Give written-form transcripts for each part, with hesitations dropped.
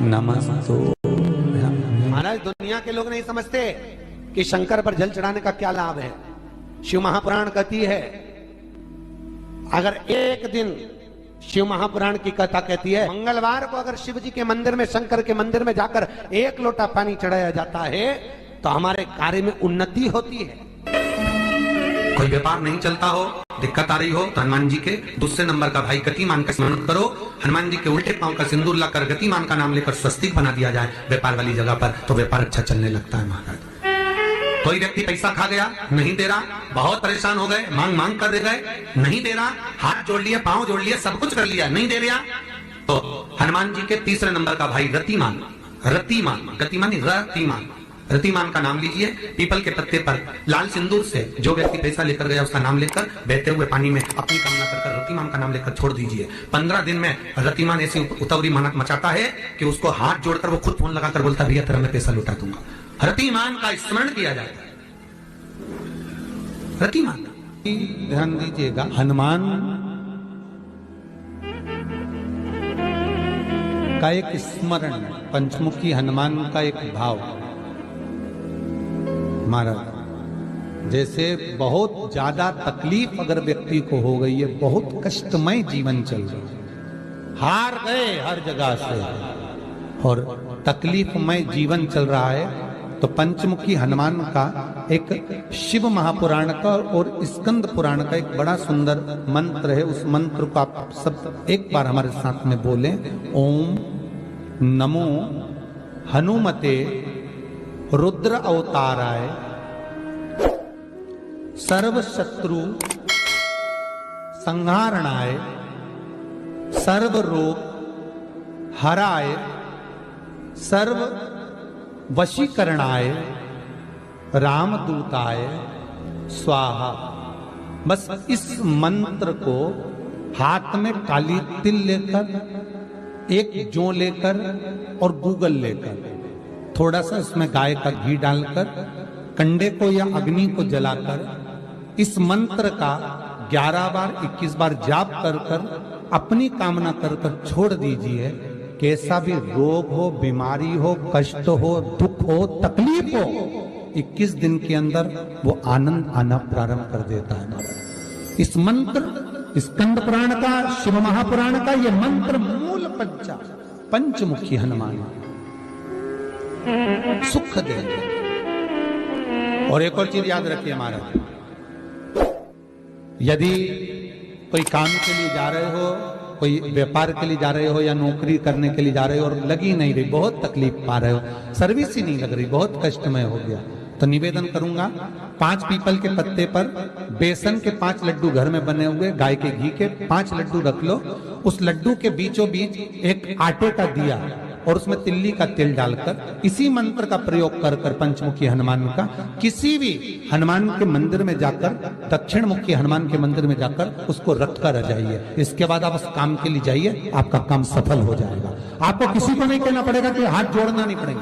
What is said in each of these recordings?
नमस्तो। महाराज दुनिया के लोग नहीं समझते कि शंकर पर जल चढ़ाने का क्या लाभ है। शिव महापुराण कहती है, अगर एक दिन शिव महापुराण की कथा कहती है, मंगलवार को अगर शिव जी के मंदिर में, शंकर के मंदिर में जाकर एक लोटा पानी चढ़ाया जाता है तो हमारे कार्य में उन्नति होती है। कोई व्यापार नहीं चलता हो, दिक्कत आ रही हो तो हनुमान जी के दूसरे नंबर का भाई गतिमान का स्मरण करो। हनुमान जी के उल्टे पांव का सिंदूर लाकर गतिमान का नाम लेकर स्वस्तिक बना दिया जाए व्यापार वाली जगह पर, तो व्यापार अच्छा चलने लगता है। महाराज कोई व्यक्ति पैसा खा गया, नहीं दे रहा, बहुत परेशान हो गए, मांग मांग कर दे गए, नहीं दे रहा, हाथ जोड़ लिया, पांव जोड़ लिया, सब कुछ कर लिया, नहीं दे रहा, तो हनुमान जी के तीसरे नंबर का भाई रतिमान, रतिमान, गतिमान रतिमान, रतिमान का नाम लीजिए। पीपल के पत्ते पर लाल सिंदूर से जो व्यक्ति पैसा लेकर गया उसका नाम लेकर बहते हुए पानी में अपनी कामना कर रतिमान का नाम लेकर छोड़ दीजिए। 15 दिन में रतिमान ऐसी उतावली मचाता है कि उसको हाथ जोड़कर वो खुद फोन लगाकर बोलता, भैया तेरा मैं पैसा लौटा दूंगा। रतिमान का स्मरण किया जाता है। रतिमान ध्यान दीजिएगा, हनुमान का एक स्मरण, पंचमुखी हनुमान का एक भाव। महाराज जैसे बहुत ज्यादा तकलीफ अगर व्यक्ति को हो गई है, बहुत कष्टमय जीवन चल रहा है, हार गए हर जगह से और तकलीफमय जीवन चल रहा है, तो पंचमुखी हनुमान का एक शिव महापुराण का और स्कंद पुराण का एक बड़ा सुंदर मंत्र है। उस मंत्र को आप सब एक बार हमारे साथ में बोलें। ओम नमो हनुमते रुद्र अवताराय सर्व शत्रु संहारणाय सर्व रोग हराय सर्व वशीकरणाय रामदूताय स्वाहा। बस इस मंत्र को हाथ में काली तिल लेकर, एक जौ लेकर और गूगल लेकर, थोड़ा सा इसमें गाय का घी डालकर, कंडे को या अग्नि को जलाकर इस मंत्र का 11 बार 21 बार जाप कर कर अपनी कामना कर कर छोड़ दीजिए। कैसा भी रोग हो, बीमारी हो, कष्ट हो, दुख हो, तकलीफ हो, 21 दिन के अंदर वो आनंद आना प्रारंभ कर देता है। इस मंत्र, स्कंद पुराण का, शिव महापुराण का ये मंत्र मूल पंचमुखी हनुमान सुख देंगे। और एक और चीज याद रखिए महाराज, यदि कोई काम के लिए जा रहे हो, कोई व्यापार के लिए जा रहे हो या नौकरी करने के लिए जा रहे हो और लगी नहीं रही, बहुत तकलीफ पा रहे हो, सर्विस ही नहीं लग रही, बहुत कष्टमय हो गया, तो निवेदन करूंगा 5 पीपल के पत्ते पर बेसन के 5 लड्डू घर में बने हुए, गाय के घी के 5 लड्डू रख लो। उस लड्डू के बीचों बीच एक आटे का दिया और उसमें तिल्ली का तेल डालकर इसी मंत्र का प्रयोग कर कर पंचमुखी हनुमान का किसी भी हनुमान के मंदिर में जाकर, दक्षिण मुखी हनुमान के मंदिर में जाकर उसको रख कर आ जाइए। इसके बाद आप उस काम के लिए जाइए, आपका काम सफल हो जाएगा। आपको किसी को नहीं कहना पड़ेगा कि हाथ जोड़ना नहीं पड़ेगा,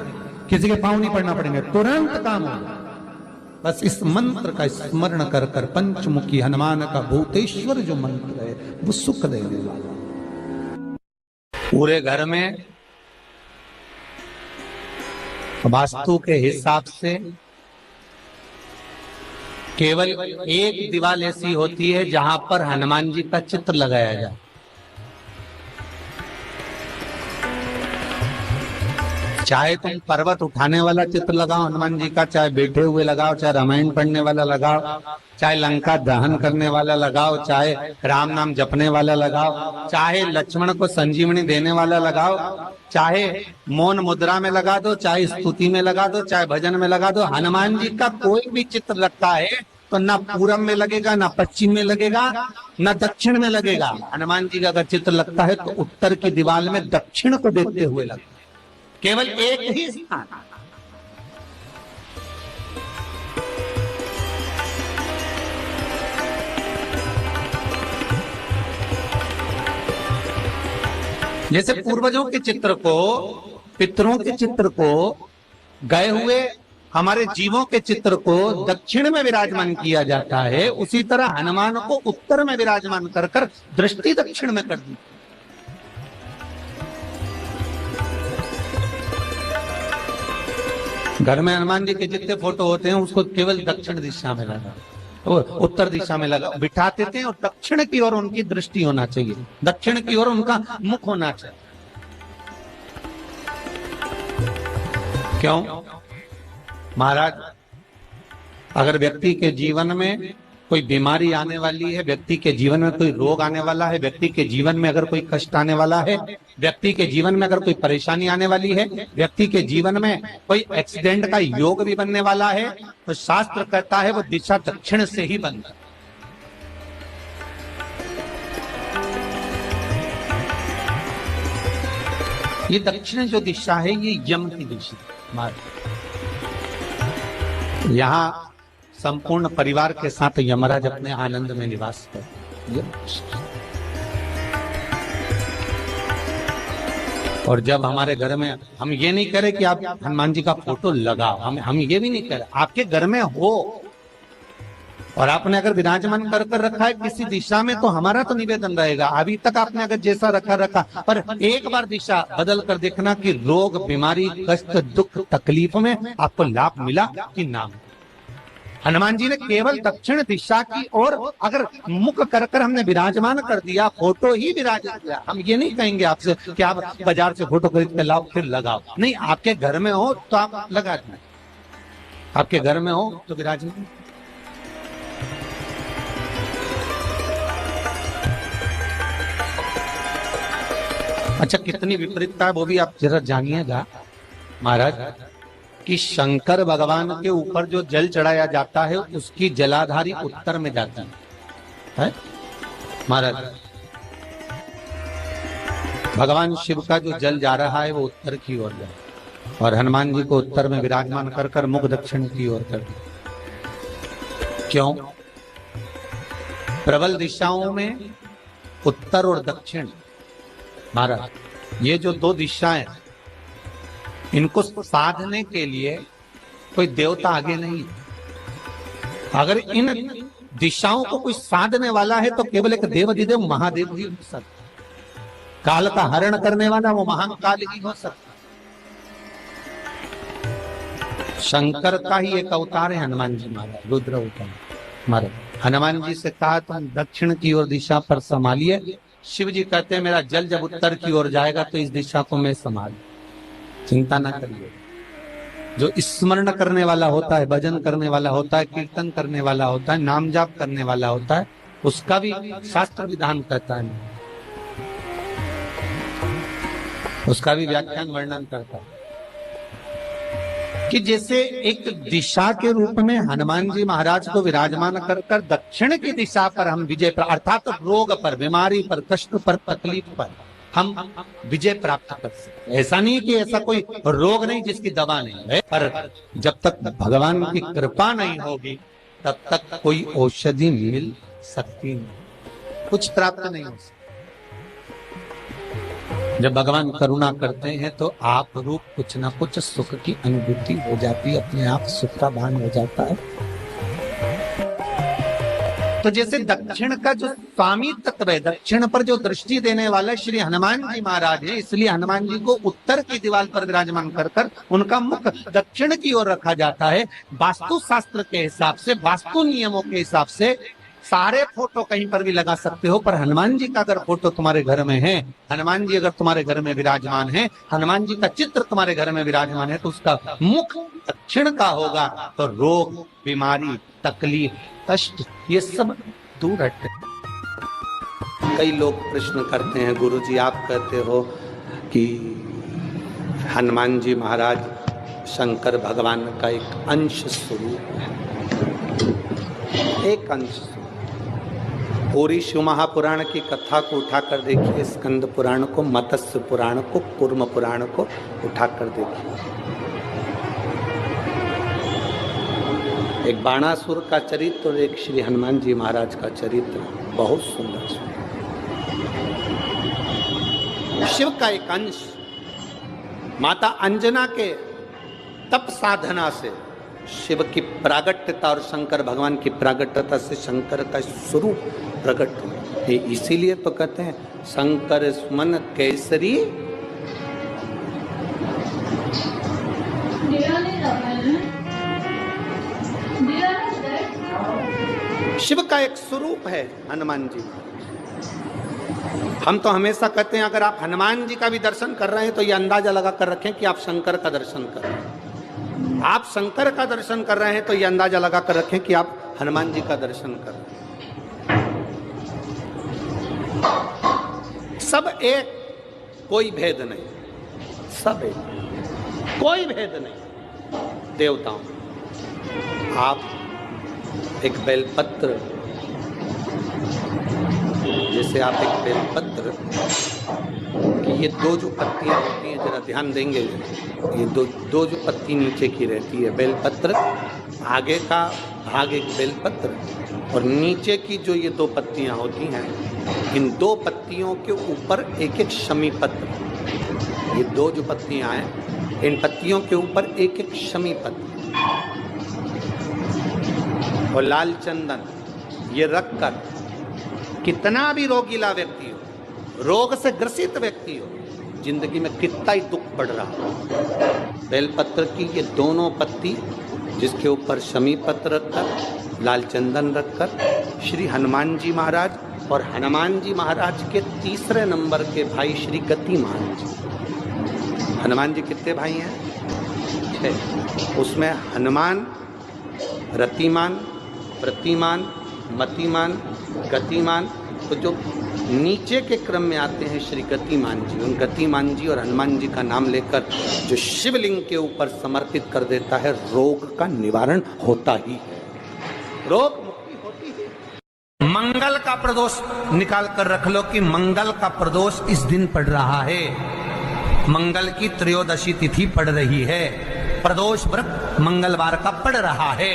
किसी के पांव नहीं पड़ना पड़ेंगे, तुरंत काम होगा। बस इस मंत्र का स्मरण कर कर पंचमुखी हनुमान का भूतेश्वर जो मंत्र है वो सुख देने वाला। पूरे घर में वास्तु के हिसाब से केवल एक दीवार ऐसी होती है जहां पर हनुमान जी का चित्र लगाया जाए। चाहे तुम पर्वत उठाने वाला चित्र लगाओ हनुमान जी का, चाहे बैठे हुए लगाओ, चाहे रामायण पढ़ने वाला लगाओ, चाहे लंका दहन करने वाला लगाओ, चाहे राम नाम जपने वाला लगाओ, चाहे लक्ष्मण को संजीवनी देने वाला लगाओ, चाहे मौन मुद्रा में लगा दो, चाहे स्तुति में लगा दो, चाहे भजन में लगा दो। हनुमान जी का कोई भी चित्र लगता है तो ना पूरब में लगेगा, ना पश्चिम में लगेगा, ना दक्षिण में लगेगा। हनुमान जी का अगर चित्र लगता है तो उत्तर की दीवार में दक्षिण को देखते हुए लगता है, केवल एक ही स्थान। जैसे पूर्वजों के चित्र को, पितरों के चित्र को, गए हुए हमारे जीवों के चित्र को दक्षिण में विराजमान किया जाता है, उसी तरह हनुमान को उत्तर में विराजमान कर कर दृष्टि दक्षिण में कर दी। घर में हनुमान जी के जितने फोटो होते हैं उसको केवल दक्षिण दिशा में लगा, वो उत्तर दिशा में लगा बिठा देते हैं और दक्षिण की ओर उनकी दृष्टि होना चाहिए, दक्षिण की ओर उनका मुख होना चाहिए। क्यों महाराज? अगर व्यक्ति के जीवन में कोई बीमारी आने वाली है, व्यक्ति के जीवन में कोई रोग आने वाला है, व्यक्ति के जीवन में अगर कोई कष्ट आने वाला है, व्यक्ति के जीवन में अगर कोई परेशानी आने वाली है, व्यक्ति के जीवन में कोई एक्सीडेंट का योग भी बनने वाला है, तो शास्त्र कहता है वो दिशा दक्षिण से ही बनता है। ये दक्षिण जो दिशा है ये यम की दिशा। यहाँ संपूर्ण परिवार के साथ यमराज अपने आनंद में निवास करते। और जब हमारे घर में, हम ये नहीं करें कि आप हनुमान जी का फोटो लगाओ, हम ये भी नहीं करें, आपके घर में हो और आपने अगर विराजमान कर रखा है किसी दिशा में, तो हमारा तो निवेदन रहेगा, अभी तक आपने अगर जैसा रखा पर एक बार दिशा बदल कर देखना कि रोग, बीमारी, कष्ट, दुख, तकलीफ में आपको लाभ मिला कि ना। हनुमान जी ने केवल दक्षिण दिशा की ओर अगर मुख कर हमने विराजमान कर दिया, फोटो ही विराजमान किया। हम ये नहीं कहेंगे आपसे कि आप बाजार से फोटो खरीद के लाओ फिर लगाओ, नहीं, आपके घर में हो तो आप लगा दें, आपके घर में हो तो विराजमान। अच्छा, कितनी विपरीतता है वो भी आप जरा जानिएगा महाराज, कि शंकर भगवान के ऊपर जो जल चढ़ाया जाता है उसकी जलाधारी उत्तर में जाती है महाराज। भगवान शिव का जो जल जा रहा है वो उत्तर की ओर जाए और हनुमान जी को उत्तर में विराजमान कर मुख दक्षिण की ओर कर दिया। क्यों? प्रबल दिशाओं में उत्तर और दक्षिण महाराज, ये जो दो दिशाएं, इनको साधने के लिए कोई देवता आगे नहीं। अगर इन दिशाओं को कोई साधने वाला है तो केवल एक देवाधिदेव महादेव ही हो सकता। काल का हरण करने वाला वो महान काल ही हो सकता। शंकर का ही एक अवतार है हनुमान जी महाराज, रुद्र अवतार महाराज। हनुमान जी से कहा तुम दक्षिण की ओर दिशा पर संभालिए। शिव जी कहते हैं मेरा जल जब उत्तर की ओर जाएगा तो इस दिशा को मैं संभाल, चिंता ना करिए। जो स्मरण करने वाला होता है, भजन करने वाला होता है, कीर्तन करने वाला होता है, नाम जाप करने वाला होता है, उसका भी शास्त्र विधान कहता है, उसका भी व्याख्यान वर्णन करता है कि जैसे एक दिशा के रूप में हनुमान जी महाराज को विराजमान कर दक्षिण की दिशा पर हम विजय पर, अर्थात रोग पर, बीमारी पर, कष्ट पर, तकलीफ पर हम विजय प्राप्त कर सकते। ऐसा नहीं कि ऐसा कोई रोग नहीं जिसकी दवा नहीं है, पर जब तक भगवान की कृपा नहीं होगी तब तक कोई औषधि मिल सकती नहीं, कुछ प्राप्त नहीं हो सकता। जब भगवान करुणा करते हैं तो आप रूप कुछ ना कुछ सुख की अनुभूति हो जाती है, अपने आप सुख का भान हो जाता है। तो जैसे दक्षिण का जो स्वामी तत्व है, दक्षिण पर जो दृष्टि देने वाला श्री हनुमान जी महाराज है, इसलिए हनुमान जी को उत्तर की दीवार पर विराजमान कर उनका मुख दक्षिण की ओर रखा जाता है। वास्तु शास्त्र के हिसाब से, वास्तु नियमों के हिसाब से सारे फोटो कहीं पर भी लगा सकते हो, पर हनुमान जी का अगर फोटो तुम्हारे घर में है, हनुमान जी अगर तुम्हारे घर में विराजमान है, हनुमान जी का चित्र तुम्हारे घर में विराजमान है, तो उसका मुख दक्षिण का होगा, तो रोग, बीमारी, तकलीफ, कष्ट ये सब दूर हटते। कई लोग प्रश्न करते हैं, गुरुजी आप कहते हो कि हनुमान जी महाराज शंकर भगवान का एक अंश स्वरूप है, एक अंश स्वरूप। पूरी शिव महापुराण की कथा को उठाकर देखिए, स्कंद पुराण को, मत्स्य पुराण को, कूर्म पुराण को उठाकर देखिए। एक बाणासुर का चरित्र और एक श्री हनुमान जी महाराज का चरित्र बहुत सुंदर। शिव का एक अंश माता अंजना के तप साधना से शिव की प्रागट्यता और शंकर भगवान की प्रागट्यता से शंकर का स्वरूप प्रकट हुआ। इसीलिए तो कहते हैं शंकर सुमन केसरी शिव का एक स्वरूप है हनुमान जी। हम तो हमेशा कहते हैं अगर आप हनुमान जी का भी दर्शन कर रहे हैं तो ये अंदाजा लगा कर रखें कि आप शंकर का दर्शन कर रहे हैं। आप शंकर का दर्शन कर रहे हैं तो ये अंदाजा लगा कर रखें कि आप हनुमान जी का दर्शन कर रहे हैं। सब एक, कोई भेद नहीं, सब एक, कोई भेद नहीं। देवताओं, आप एक बेलपत्र, जैसे आप एक बेलपत्र कि ये दो जो पत्तियां होती हैं, जरा ध्यान देंगे, ये दो जो पत्ती नीचे की रहती है बेलपत्र, आगे का भाग एक बेलपत्र और नीचे की जो ये दो पत्तियां होती हैं, इन दो पत्तियों के ऊपर एक एक शमी पत्र। ये दो जो पत्तियां हैं, इन पत्तियों के ऊपर एक एक शमी पत्र और लाल चंदन ये रखकर कितना भी रोगीला व्यक्ति हो, रोग से ग्रसित व्यक्ति हो, जिंदगी में कितना ही दुख पड़ रहा हो, बेलपत्र की ये दोनों पत्ती जिसके ऊपर शमी पत्र रखकर, लाल चंदन रखकर श्री हनुमान जी महाराज और हनुमान जी महाराज के तीसरे नंबर के भाई श्री गतिमान जी। हनुमान जी कितने भाई हैं? 6। उसमें हनुमान, रतिमान, प्रतिमान, मतिमान, गतिमान, तो जो नीचे के क्रम में आते हैं श्री गतिमान जी, उन गतिमान जी और हनुमान जी का नाम लेकर जो शिवलिंग के ऊपर समर्पित कर देता है, रोग का निवारण होता ही है, रोग मुक्ति होती है। मंगल का प्रदोष निकाल कर रख लो कि मंगल का प्रदोष इस दिन पड़ रहा है, मंगल की त्रयोदशी तिथि पड़ रही है, प्रदोष व्रत मंगलवार का पड़ रहा है।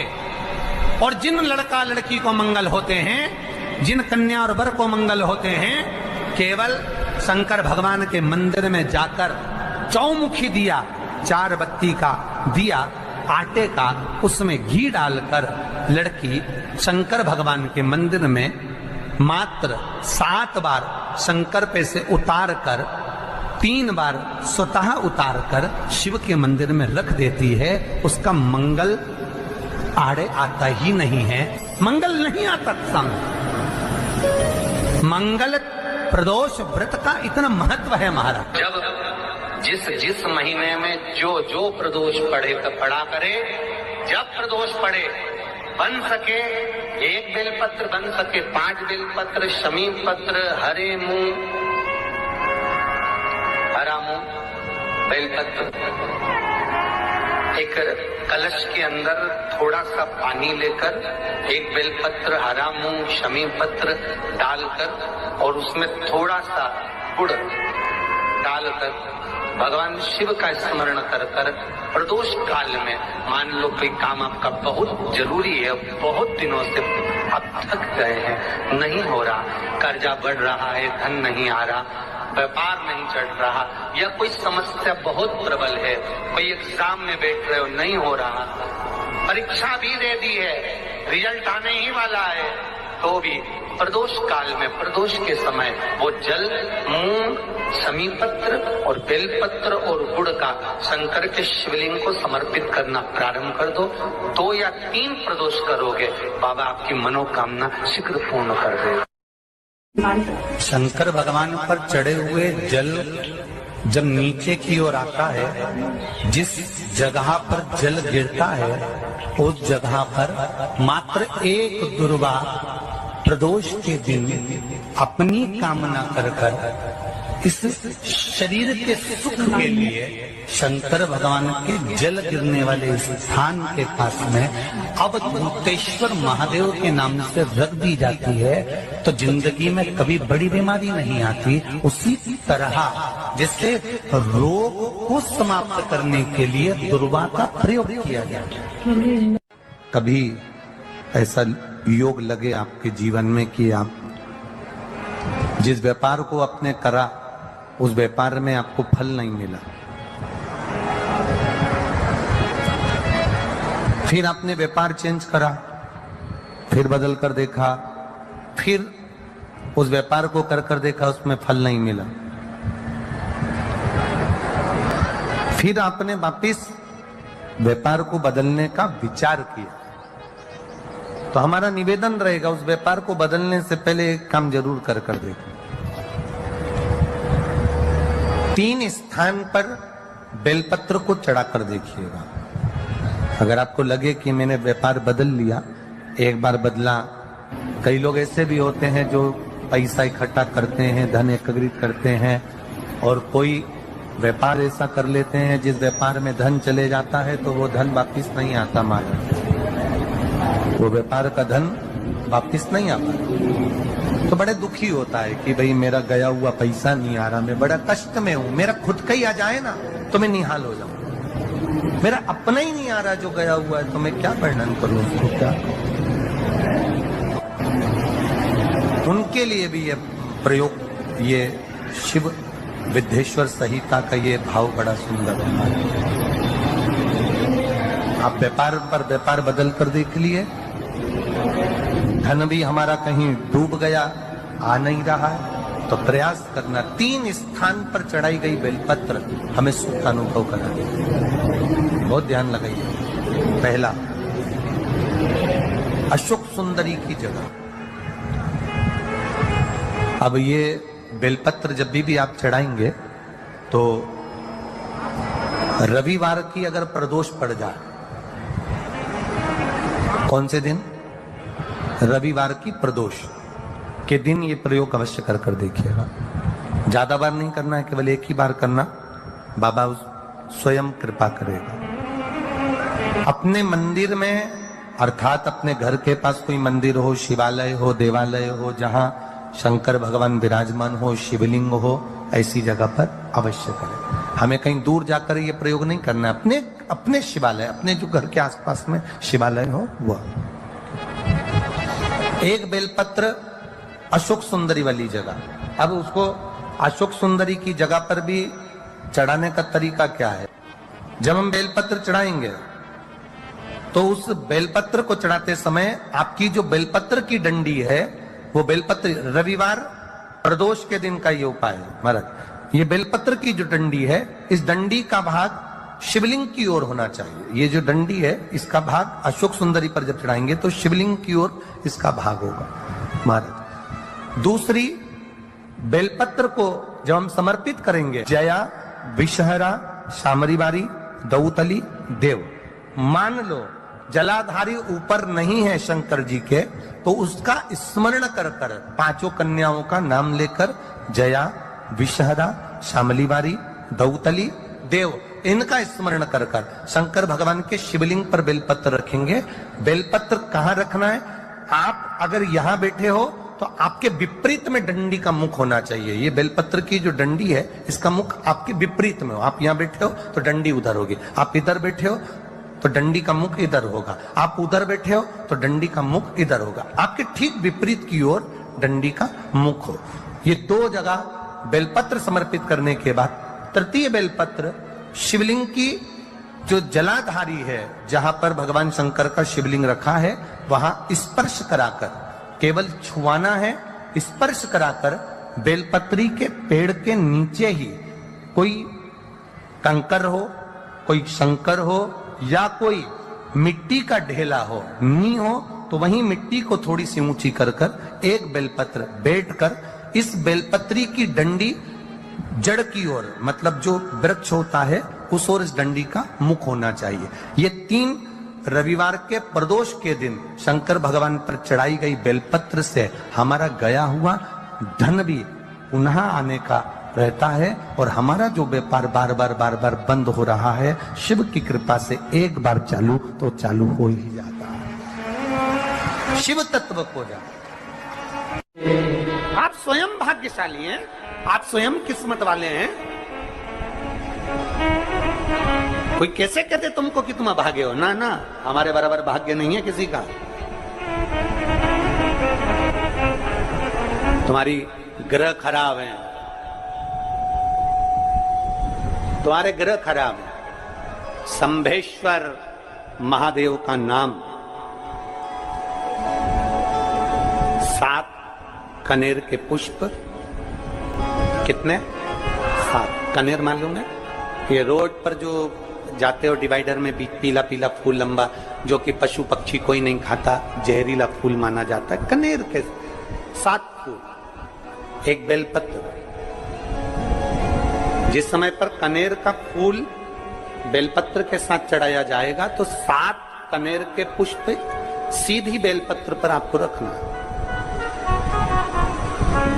और जिन लड़का लड़की को मंगल होते हैं, जिन कन्या और वर को मंगल होते हैं, केवल शंकर भगवान के मंदिर में जाकर चौमुखी दिया, 4 बत्ती का दिया आटे का, उसमें घी डालकर लड़की शंकर भगवान के मंदिर में मात्र 7 बार शंकर पे से उतार कर 3 बार स्वतः उतार कर शिव के मंदिर में रख देती है, उसका मंगल आड़े आता ही नहीं है, मंगल नहीं आता सामने। मंगल प्रदोष व्रत का इतना महत्व है महाराज। जब जिस महीने में जो प्रदोष पड़ा करे, जब प्रदोष पड़े, बन सके 1 बेलपत्र, बन सके 5 बेलपत्र, शमी पत्र, हरे मूंग, हरा मूंग, बेलपत्र, एक कलश के अंदर थोड़ा सा पानी लेकर 1 बेलपत्र, हरा मूंग, शमी पत्र डालकर और उसमें थोड़ा सा गुड़ डालकर भगवान शिव का स्मरण कर कर प्रदोष काल में, मान लो कोई काम आपका बहुत जरूरी है, बहुत दिनों से आप थक गए हैं, नहीं हो रहा, कर्जा बढ़ रहा है, धन नहीं आ रहा, व्यापार नहीं चढ़ रहा, या कोई समस्या बहुत प्रबल है, कोई एग्जाम में बैठ रहे हो, नहीं हो रहा, परीक्षा भी दे दी है, रिजल्ट आने ही वाला है, तो भी प्रदोष काल में, प्रदोष के समय वो जल, मूंग, शमी पत्र और बेलपत्र और गुड़ का शंकर के शिवलिंग को समर्पित करना प्रारंभ कर दो। 2 या 3 प्रदोष करोगे, बाबा आपकी मनोकामना शीघ्र पूर्ण कर देगा। शंकर भगवान पर चढ़े हुए जल जब नीचे की ओर आता है, जिस जगह पर जल गिरता है उस जगह पर मात्र एक दुर्वा प्रदोष के दिन अपनी कामना कर इस शरीर के सुख के लिए शंकर भगवान के जल गिरने वाले स्थान के पास में अवधूतेश्वर महादेव के नाम से रख दी जाती है, तो जिंदगी में कभी बड़ी बीमारी नहीं आती। उसी तरह जिससे रोग को समाप्त करने के लिए दुर्वा का प्रयोग किया जाए। कभी ऐसा योग लगे आपके जीवन में कि आप जिस व्यापार को आपने करा उस व्यापार में आपको फल नहीं मिला, फिर आपने व्यापार चेंज करा, फिर बदल कर देखा, फिर उस व्यापार को कर देखा, उसमें फल नहीं मिला, फिर आपने वापिस व्यापार को बदलने का विचार किया, तो हमारा निवेदन रहेगा उस व्यापार को बदलने से पहले एक काम जरूर कर देखें। 3 स्थान पर बेलपत्र को चढ़ाकर देखिएगा। अगर आपको लगे कि मैंने व्यापार बदल लिया, एक बार बदला, कई लोग ऐसे भी होते हैं जो पैसा इकट्ठा करते हैं, धन एकत्रित करते हैं, और कोई व्यापार ऐसा कर लेते हैं जिस व्यापार में धन चले जाता है तो वो धन वापिस नहीं आता, वो व्यापार का धन वापिस नहीं आता। तो बड़े दुखी होता है कि भाई मेरा गया हुआ पैसा नहीं आ रहा, मैं बड़ा कष्ट में हूं, मेरा खुद का ही आ जाए ना तो मैं निहाल हो जाऊं, मेरा अपना ही नहीं आ रहा जो गया हुआ है, तो मैं क्या वर्णन करूं उसको, क्या। उनके लिए भी ये प्रयोग, ये शिव विद्येश्वर संहिता का ये भाव बड़ा सुंदर है। आप व्यापार पर व्यापार बदल कर देख लिए, धन भी हमारा कहीं डूब गया, आ नहीं रहा है, तो प्रयास करना 3 स्थान पर चढ़ाई गई बेलपत्र हमें सुख का अनुभव करा देगी। बहुत ध्यान लगाइए। पहला, अशोक सुंदरी की जगह। अब ये बेलपत्र जब भी आप चढ़ाएंगे तो रविवार की अगर प्रदोष पड़ जाए, कौन से दिन? रविवार की प्रदोष के दिन ये प्रयोग अवश्य कर देखिएगा। ज्यादा बार नहीं करना है, केवल एक ही बार करना, बाबा स्वयं कृपा करेगा। अपने मंदिर में, अर्थात अपने घर के पास कोई मंदिर हो, शिवालय हो, देवालय हो, जहां शंकर भगवान विराजमान हो, शिवलिंग हो, ऐसी जगह पर अवश्य करें। हमें कहीं दूर जाकर ये प्रयोग नहीं करना, अपने शिवालय, अपने जो घर के आसपास में शिवालय हो वह। एक बेलपत्र अशोक सुंदरी वाली जगह। अब उसको अशोक सुंदरी की जगह पर भी चढ़ाने का तरीका क्या है? जब हम बेलपत्र चढ़ाएंगे तो उस बेलपत्र को चढ़ाते समय आपकी जो बेलपत्र की डंडी है, वो बेलपत्र, रविवार प्रदोष के दिन का ये उपाय है महाराज। ये बेलपत्र की जो डंडी है, इस डंडी का भाग शिवलिंग की ओर होना चाहिए। ये जो डंडी है, इसका भाग अशोक सुंदरी पर जब चढ़ाएंगे तो शिवलिंग की ओर इसका भाग होगा महाराज। दूसरी, बेलपत्र को जब हम समर्पित करेंगे, जया, विषहरा, शामरीवारी, दौतली, देव, मान लो जलाधारी ऊपर नहीं है शंकर जी के, तो उसका स्मरण कर 5 कन्याओं का नाम लेकर जया, विषहरा, शामलीवारी, दौतली, देव, इनका स्मरण कर शंकर भगवान के शिवलिंग पर बेलपत्र रखेंगे। बेलपत्र कहां रखना है? आप अगर यहां बैठे हो तो आपके विपरीत में डंडी का मुख होना चाहिए। ये बेलपत्र की जो डंडी है, इसका मुख आपके विपरीत में हो। आप यहां बैठे हो तो डंडी उधर होगी, आप इधर बैठे हो तो डंडी का मुख इधर होगा, आप उधर बैठे हो तो डंडी का मुख इधर होगा। आपके ठीक विपरीत की ओर डंडी का मुख हो। ये 2 जगह बेलपत्र समर्पित करने के बाद तृतीय बेलपत्र शिवलिंग की जो जलाधारी है, जहां पर भगवान शंकर का शिवलिंग रखा है, वहां स्पर्श कराकर, केवल छुआना है, स्पर्श कराकर बेलपत्री के पेड़ के नीचे ही कोई कंकर हो, कोई शंकर हो, या कोई मिट्टी का ढेला हो, नी हो, तो वहीं मिट्टी को थोड़ी सी ऊंची कर एक बेलपत्र बैठकर इस बेलपत्री की डंडी जड़ की ओर, मतलब जो वृक्ष होता है उस ओर इस डंडी का मुख होना चाहिए। ये 3 रविवार के प्रदोष के दिन शंकर भगवान पर चढ़ाई गई बेलपत्र से हमारा गया हुआ धन भी पुनः आने का रहता है, और हमारा जो व्यापार बार बार बंद हो रहा है, शिव की कृपा से एक बार चालू तो चालू हो ही जाता है, शिव तत्व को जाता। आप स्वयं भाग्यशाली हैं, आप स्वयं किस्मत वाले हैं। कोई कैसे कहते तुमको कि तुम अभागे हो? ना ना, हमारे बराबर भाग्य नहीं है किसी का। तुम्हारी ग्रह खराब है, तुम्हारे ग्रह खराब है। संभेश्वर महादेव का नाम, 7 कनेर के पुष्प, कितने? 7 कनेर मालूम है? ये रोड पर जो जाते हो डिवाइडर में पीला पीला फूल लंबा, जो कि पशु पक्षी कोई नहीं खाता, जहरीला फूल माना जाता है, कनेर के 7 फूल, एक बेलपत्र। जिस समय पर कनेर का फूल बेलपत्र के साथ चढ़ाया जाएगा तो 7 कनेर के पुष्प सीधी बेलपत्र पर आपको रखना,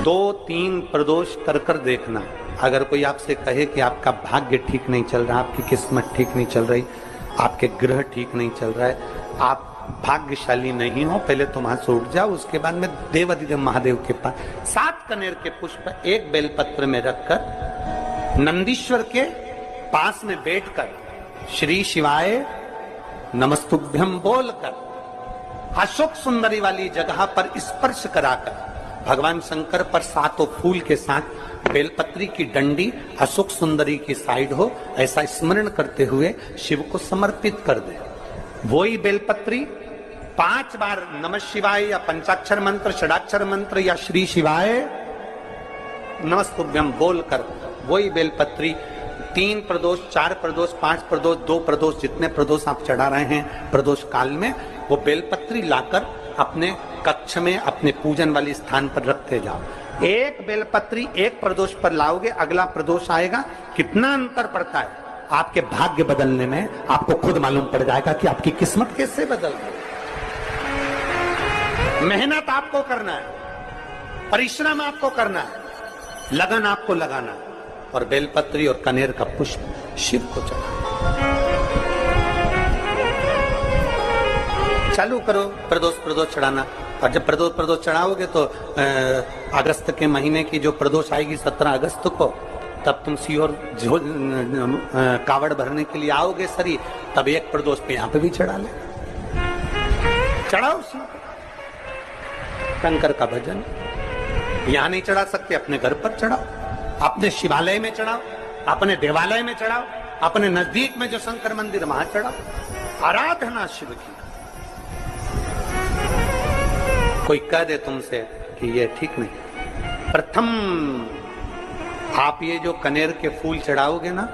2-3 प्रदोष कर कर देखना। अगर कोई आपसे कहे कि आपका भाग्य ठीक नहीं चल रहा, आपकी किस्मत ठीक नहीं चल रही, आपके ग्रह ठीक नहीं चल रहा है, आप भाग्यशाली नहीं हो, पहले तुम वहां से उठ जाओ, उसके बाद में देवाधिदेव महादेव के पास 7 कनेर के पुष्प एक बेलपत्र में रखकर नंदीश्वर के पास में बैठकर श्री शिवाय नमस्तुभ्यम बोलकर अशोक सुंदरी वाली जगह पर स्पर्श कराकर भगवान शंकर पर 7 फूल के साथ बेलपत्री की डंडी अशोक सुंदरी की साइड हो, ऐसा स्मरण करते हुए शिव को समर्पित कर दे। वही बेलपत्री 5 बार नमः शिवाय या पंचाक्षर मंत्र, षडाक्षर मंत्र या श्री शिवाय नमस्तुभ्यम बोलकर वही बेलपत्री 3 प्रदोष, 4 प्रदोष, 5 प्रदोष, 2 प्रदोष, जितने प्रदोष आप चढ़ा रहे हैं प्रदोष काल में, वो बेलपत्री लाकर अपने कक्ष में अपने पूजन वाले स्थान पर रखते जाओ। एक बेलपत्री एक प्रदोष पर लाओगे, अगला प्रदोष आएगा, कितना अंतर पड़ता है आपके भाग्य बदलने में, आपको खुद मालूम पड़ जाएगा कि आपकी किस्मत कैसे बदल गई। मेहनत आपको करना है, परिश्रम आपको करना है, लगन आपको लगाना है, और बेलपत्री और कनेर का पुष्प शिव को चढ़ा। चालू करो प्रदोष चढ़ाना, और जब प्रदोष चढ़ाओगे तो अगस्त के महीने की जो प्रदोष आएगी 17 अगस्त को, तब तुम सीहोर कावड़ भरने के लिए आओगे सरी, तब एक प्रदोष पे यहाँ पे भी चढ़ा ले, चढ़ाओ शंकर का भजन। यहाँ नहीं चढ़ा सकते, अपने घर पर चढ़ाओ, अपने शिवालय में चढ़ाओ, अपने देवालय में चढ़ाओ, अपने नजदीक में जो शंकर मंदिर वहां चढ़ाओ, आराधना शिव की। कोई कह दे तुमसे कि ये ठीक नहीं, प्रथम आप ये जो कनेर के फूल चढ़ाओगे ना,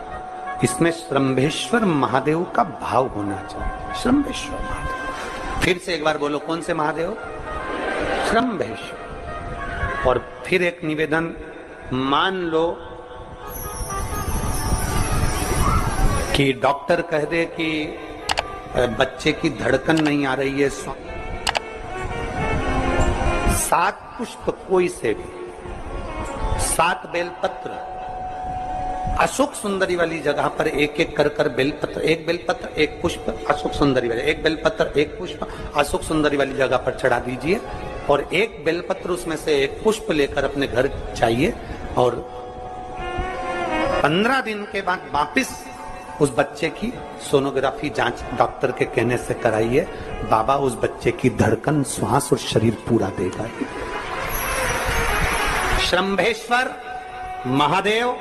इसमें श्रंभेश्वर महादेव का भाव होना चाहिए। श्रंभेश्वर महादेव, फिर से एक बार बोलो, कौन से महादेव? श्रंभेश्वर। और फिर एक निवेदन, मान लो कि डॉक्टर कह दे कि बच्चे की धड़कन नहीं आ रही है, 7 पुष्प कोई से भी, 7 बेलपत्र अशोक सुंदरी वाली जगह पर एक एक कर बेलपत्र, एक बेलपत्र एक पुष्प अशोक सुंदरी वाली, एक बेलपत्र एक पुष्प अशोक सुंदरी वाली जगह पर चढ़ा दीजिए, और एक बेलपत्र उसमें से एक पुष्प लेकर अपने घर चाहिए, और 15 दिन के बाद वापिस उस बच्चे की सोनोग्राफी जांच डॉक्टर के कहने से कराइए। बाबा उस बच्चे की धड़कन, श्वास और शरीर पूरा देगा। श्रंभेश्वर महादेव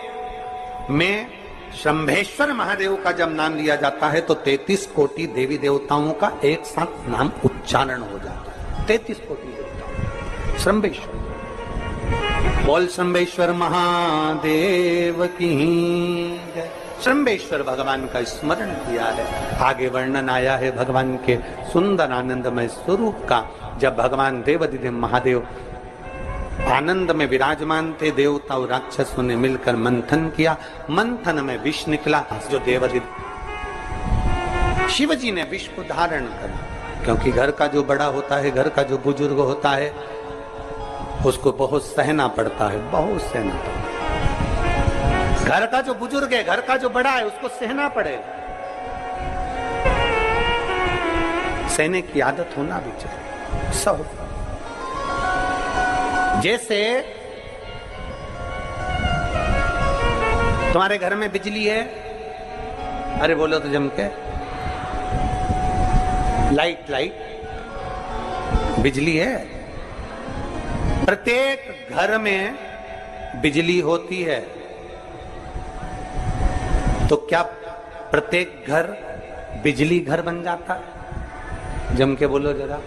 में श्रंभेश्वर महादेव का जब नाम लिया जाता है तो 33 कोटि देवी देवताओं का एक साथ नाम उच्चारण हो जाता है। 33 कोटि देवता श्रंभेश्वर। बोल श्रंभेश्वर महादेव की जय। श्रंभेश्वर भगवान का स्मरण किया है। आगे वर्णन आया है भगवान के सुंदर आनंदमय स्वरूप का। जब भगवान देवाधिदेव महादेव आनंद में विराजमान थे, देवता और राक्षसों ने मिलकर मंथन किया। मंथन में विष निकला, जो देवाधिदेव शिव जी ने विष को धारण करा, क्योंकि घर का जो बड़ा होता है, घर का जो बुजुर्ग होता है, उसको बहुत सहना पड़ता है, बहुत सहना पड़ता है। घर का जो बुजुर्ग है, घर का जो बड़ा है, उसको सहना पड़ेगा। सहने की आदत होना भी चाहिए सब। जैसे तुम्हारे घर में बिजली है, अरे बोलो तो जम के, लाइट बिजली है। प्रत्येक घर में बिजली होती है, तो क्या प्रत्येक घर बिजली घर बन जाता है? जम के बोलो जरा।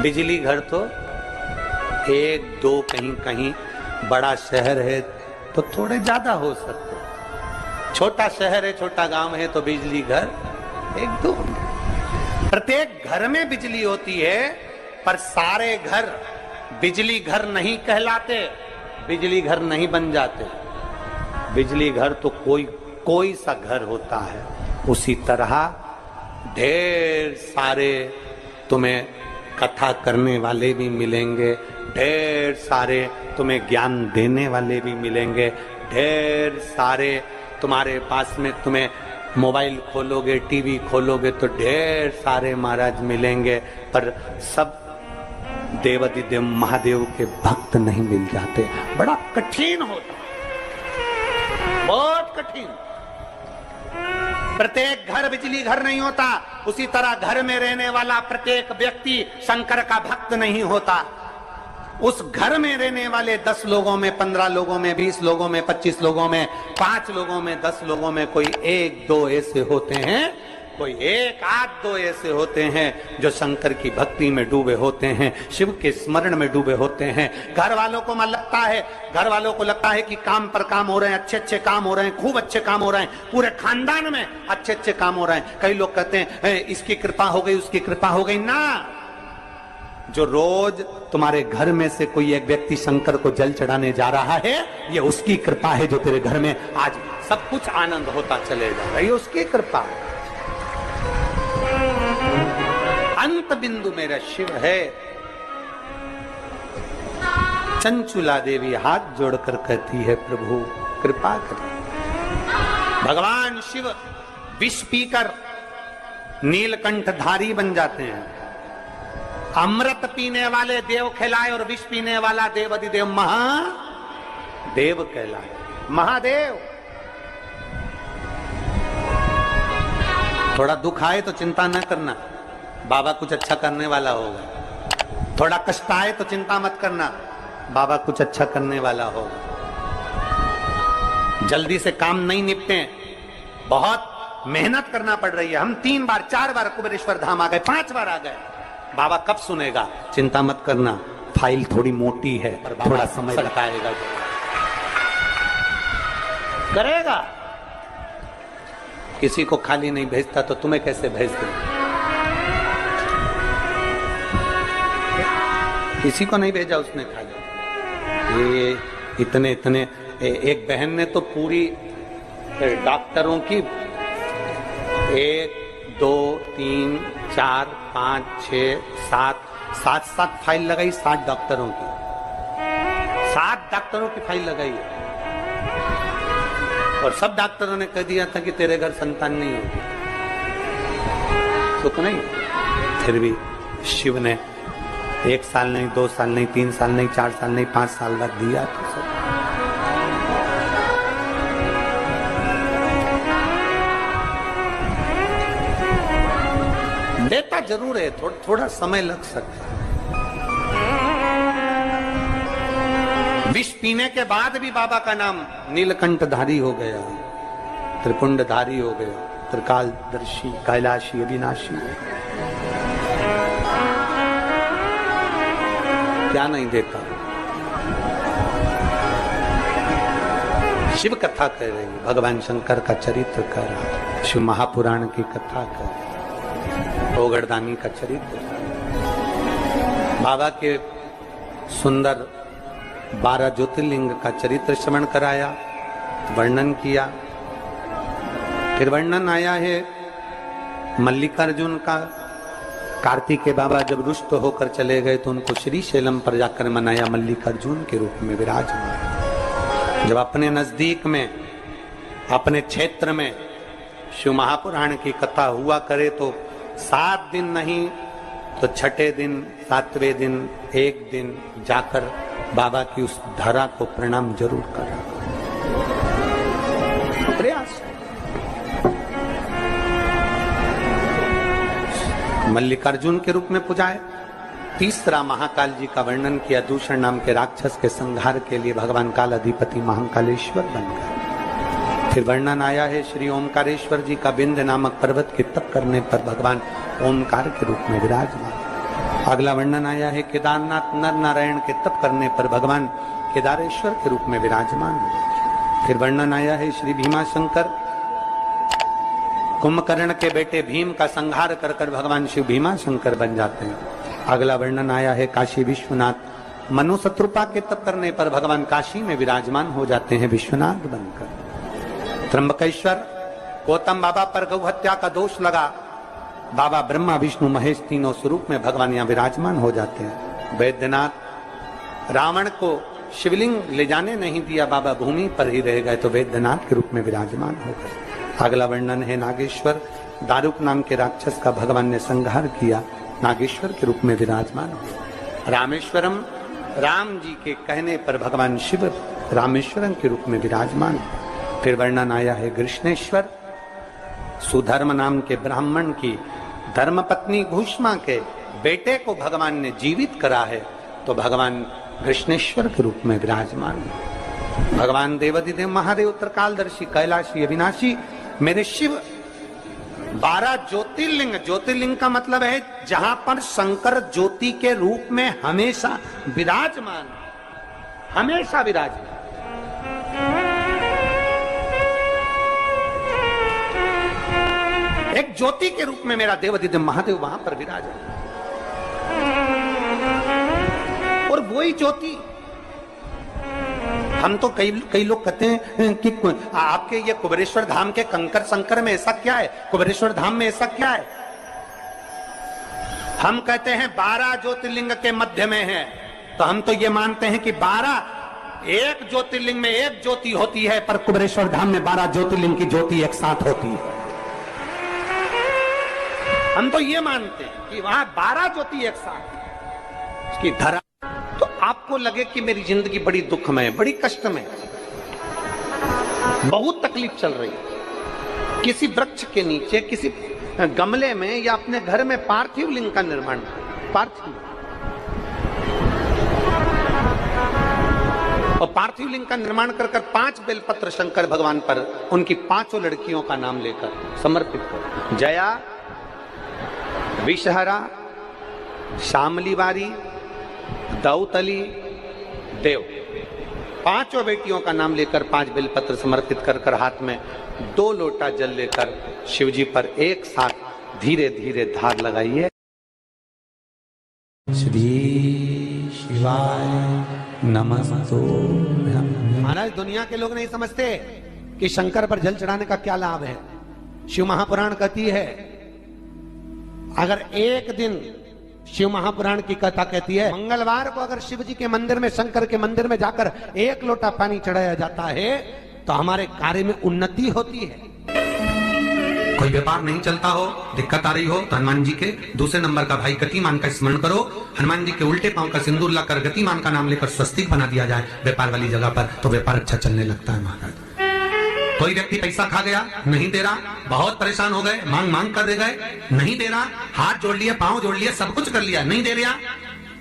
बिजली घर तो 1-2 कहीं कहीं, बड़ा शहर है तो थोड़े ज्यादा हो सकते, छोटा शहर है, छोटा गांव है तो बिजली घर एक दो। प्रत्येक घर में बिजली होती है, पर सारे घर बिजली घर नहीं कहलाते, बिजली घर नहीं बन जाते। बिजली घर तो कोई सा घर होता है। उसी तरह ढेर सारे तुम्हें कथा करने वाले भी मिलेंगे, ढेर सारे तुम्हें ज्ञान देने वाले भी मिलेंगे, ढेर सारे तुम्हारे पास में तुम्हें मोबाइल खोलोगे, टीवी खोलोगे तो ढेर सारे महाराज मिलेंगे, पर सब देवाधिदेव महादेव के भक्त नहीं मिल जाते। बड़ा कठिन होता, बहुत कठिन। प्रत्येक घर बिजली घर नहीं होता, उसी तरह घर में रहने वाला प्रत्येक व्यक्ति शंकर का भक्त नहीं होता। उस घर में रहने वाले 10 लोगों में, 15 लोगों में, 20 लोगों में, 25 लोगों में, 5 लोगों में, 10 लोगों में कोई 1-2 ऐसे होते हैं, कोई 1-8-2 ऐसे होते हैं जो शंकर की भक्ति में डूबे होते हैं, शिव के स्मरण में डूबे होते हैं। घर वालों को घर वालों को लगता है कि काम पर काम हो रहे हैं, अच्छे अच्छे काम हो रहे हैं, खूब अच्छे काम हो रहे हैं, पूरे खानदान में अच्छे अच्छे काम हो रहे हैं। कई लोग कहते हैं इसकी कृपा हो गई, उसकी कृपा हो गई। ना, जो रोज तुम्हारे घर में से कोई एक व्यक्ति शंकर को जल चढ़ाने जा रहा है, ये उसकी कृपा है जो तेरे घर में आज सब कुछ आनंद होता चले जा रहा है, ये उसकी कृपा है। अंत बिंदु मेरा शिव है। चंचुला देवी हाथ जोड़कर कहती है, प्रभु कृपा करें। भगवान शिव विष पीकर नीलकंठधारी बन जाते हैं। अमृत पीने वाले देव कहलाए और विष पीने वाला देवाधिदेव महादेव कहलाए। महादेव। थोड़ा दुख आए तो चिंता न करना, बाबा कुछ अच्छा करने वाला होगा। थोड़ा कष्ट आए तो चिंता मत करना, बाबा कुछ अच्छा करने वाला होगा। जल्दी से काम नहीं निपटे, बहुत मेहनत करना पड़ रही है। हम 3 बार 4 बार कुबेरेश्वर धाम आ गए, 5 बार आ गए, बाबा कब सुनेगा? चिंता मत करना, फाइल थोड़ी मोटी है, थोड़ा समय लगाएगा, करेगा। किसी को खाली नहीं भेजता तो तुम्हें कैसे भेज दे? किसी को नहीं भेजा उसने खाली। ये इतने एक बहन ने तो पूरी डॉक्टरों की 1 2 3 4 5 6 7 फाइल लगाई। 7 डॉक्टरों की, 7 डॉक्टरों की फाइल लगाई है। और सब डॉक्टरों ने कह दिया था कि तेरे घर संतान नहीं होगी, सुख नहीं। फिर भी शिव ने 1 साल नहीं, 2 साल नहीं, 3 साल नहीं, 4 साल नहीं, 5 साल बाद दिया। तो सब देता जरूर है, थोड़ा समय लग सकता है। विष पीने के बाद भी बाबा का नाम नीलकंठधारी हो गया, त्रिपुंडधारी हो गया, त्रिकालदर्शी, कैलाशी, अविनाशी। क्या नहीं देता? शिव कथा कह रही, भगवान शंकर का चरित्र कह रहा, शिव महापुराण की कथा कह रही, ओगड़दानी का चरित्र, बाबा के सुंदर 12 ज्योतिर्लिंग का चरित्र श्रवण कराया, वर्णन किया। फिर वर्णन आया है मल्लिकार्जुन का। कार्तिकेय बाबा जब रुष्ट होकर चले गए तो उनको श्री शैलम पर जाकर मनाया, मल्लिकार्जुन के रूप में विराजमान। जब अपने नजदीक में, अपने क्षेत्र में शिव महापुराण की कथा हुआ करे तो 7 दिन नहीं तो 6ठे दिन, 7वें दिन, 1 दिन जाकर बाबा की उस धरा को प्रणाम जरूर करा। प्रयास। मल्लिकार्जुन के रूप में पूजाए। तीसरा महाकाल जी का वर्णन किया, दूषण नाम के राक्षस के संहार के लिए भगवान काल अधिपति महाकालेश्वर बन गए। फिर वर्णन आया है श्री ओमकारेश्वर जी का, विंध्य नामक पर्वत के तप करने पर भगवान ओमकार के रूप में विराजमान। अगला वर्णन आया है केदारनाथ नर नारायण के तप करने पर भगवान केदारेश्वर के रूप में विराजमान। फिर वर्णन आया है श्री भीमाशंकर, कुंभकर्ण के बेटे भीम का संहार कर कर भगवान शिव भीमाशंकर बन जाते हैं। अगला वर्णन आया है काशी विश्वनाथ, मनु शत्रुपा के तप करने पर भगवान काशी में विराजमान हो जाते हैं विश्वनाथ बनकर। त्र्यंबकेश्वर, गौतम बाबा पर गौ हत्या का दोष लगा, बाबा ब्रह्मा विष्णु महेश तीनों स्वरूप में भगवान यहाँ विराजमान हो जाते हैं। वैद्यनाथ, रावण को शिवलिंग ले जाने नहीं दिया, बाबा भूमि पर ही रह गए तो वैद्यनाथ के रूप में विराजमान हो गए। अगला वर्णन है नागेश्वर, दारुक नाम के राक्षस का भगवान ने संहार किया, नागेश्वर के रूप में विराजमान हो। रामेश्वरम, राम जी के कहने पर भगवान शिव रामेश्वरम के रूप में विराजमान हो। फिर वर्णन आया है कृष्णेश्वर, सुधर्म नाम के ब्राह्मण की धर्मपत्नी भूष्मा के बेटे को भगवान ने जीवित करा है तो भगवान कृष्णेश्वर के रूप में विराजमान है। भगवान देवाधिदेव महादेव त्रिकालदर्शी कैलाशी अविनाशी मेरे शिव 12 ज्योतिर्लिंग, ज्योतिर्लिंग का मतलब है जहां पर शंकर ज्योति के रूप में हमेशा विराजमान, हमेशा विराजमान। एक ज्योति के रूप में मेरा देवाधिदेव महादेव वहां पर विराजमान, और वही ज्योति हम तो कई लोग कहते हैं कि आपके ये कुबेरेश्वर धाम के कंकर संकर में ऐसा क्या है, कुबेरेश्वर धाम में ऐसा क्या है। हम कहते हैं 12 ज्योतिर्लिंग के मध्य में है, तो हम तो ये मानते हैं कि 12 एक ज्योतिर्लिंग में एक ज्योति होती है, पर कुबेरेश्वर धाम में 12 ज्योतिर्लिंग की ज्योति एक साथ होती है। हम तो ये मानते हैं कि वहां 12 ज्योति एक साथ उसकी धरा। तो आपको लगे कि मेरी जिंदगी बड़ी दुखमय, बड़ी कष्टमय, बहुत तकलीफ चल रही है, किसी वृक्ष के नीचे, किसी गमले में या अपने घर में पार्थिव लिंग का निर्माण, पार्थिव और पार्थिव लिंग का निर्माण कर 5 बेलपत्र शंकर भगवान पर उनकी 5 लड़कियों का नाम लेकर समर्पित कर, जया, विषहरा, शामलीवारी, दौतली, देव, 5 बेटियों का नाम लेकर 5 बेलपत्र समर्पित कर कर हाथ में 2 लोटा जल लेकर शिवजी पर एक साथ धीरे धीरे धार लगाइए। श्री शिवाय नमस्तुभ्यं। महाराज, दुनिया के लोग नहीं समझते कि शंकर पर जल चढ़ाने का क्या लाभ है। शिव महापुराण कहती है, अगर एक दिन शिव महापुराण की कथा कहती है, मंगलवार को अगर शिव जी के मंदिर में, शंकर के मंदिर में जाकर 1 लोटा पानी चढ़ाया जाता है तो हमारे कार्य में उन्नति होती है। कोई व्यापार नहीं चलता हो, दिक्कत आ रही हो, तो हनुमान जी के दूसरे नंबर का भाई गतिमान का स्मरण करो, हनुमान जी के उल्टे पांव का सिंदूर लाकर गतिमान का नाम लेकर स्वस्तिक बना दिया जाए व्यापार वाली जगह पर, तो व्यापार अच्छा चलने लगता है महाराज। कोई व्यक्ति पैसा खा गया, नहीं दे रहा, बहुत परेशान हो गए, मांग मांग कर दे गए, नहीं दे रहा, हाथ जोड़ लिए, पांव जोड़ लिए, सब कुछ कर लिया, नहीं दे रहा,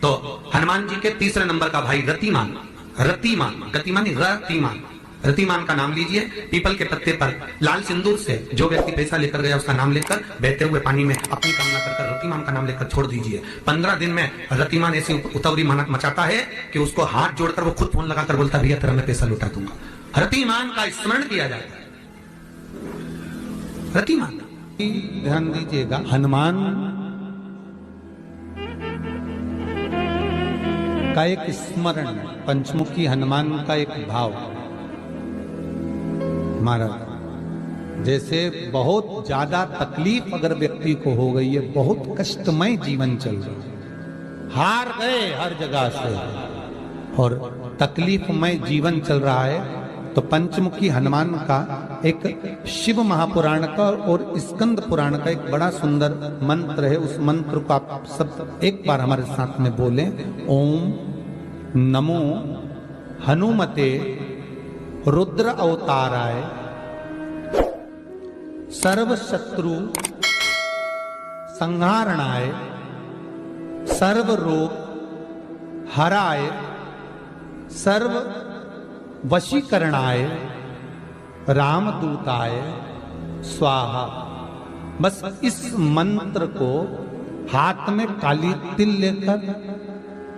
तो हनुमान जी के तीसरे नंबर का भाई रतिमान, रतिमान, गतिमान रतिमान, रतिमान का नाम लीजिए। पीपल के पत्ते पर लाल सिंदूर से जो व्यक्ति पैसा लेकर गया उसका नाम लेकर बहते हुए पानी में अपनी कामना कर रतिमान का नाम लेकर छोड़ दीजिए। 15 दिन में रतिमान ऐसी उतावली मचाता है कि उसको हाथ जोड़कर वो खुद फोन लगाकर बोलता है, भैया तेरा मैं पैसा लौटा दूंगा। रतिमान का स्मरण किया जाता है। रतिमान, ध्यान दीजिएगा, हनुमान का एक स्मरण, पंचमुखी हनुमान का एक भाव। महाराज, जैसे बहुत ज्यादा तकलीफ अगर व्यक्ति को हो गई है, बहुत कष्टमय जीवन चल रहा है, हार गए हर जगह से और तकलीफमय जीवन चल रहा है, तो पंचमुखी हनुमान का एक शिव महापुराण का और स्कंद पुराण का एक बड़ा सुंदर मंत्र है। उस मंत्र को आप सब एक बार हमारे साथ में बोलें। ओम नमो हनुमते रुद्र अवताराय सर्व शत्रु संहारणाय सर्व रोग हराय सर्व वशीकरणाय रामदूताय स्वाहा। बस इस मंत्र को हाथ में काली तिल लेकर,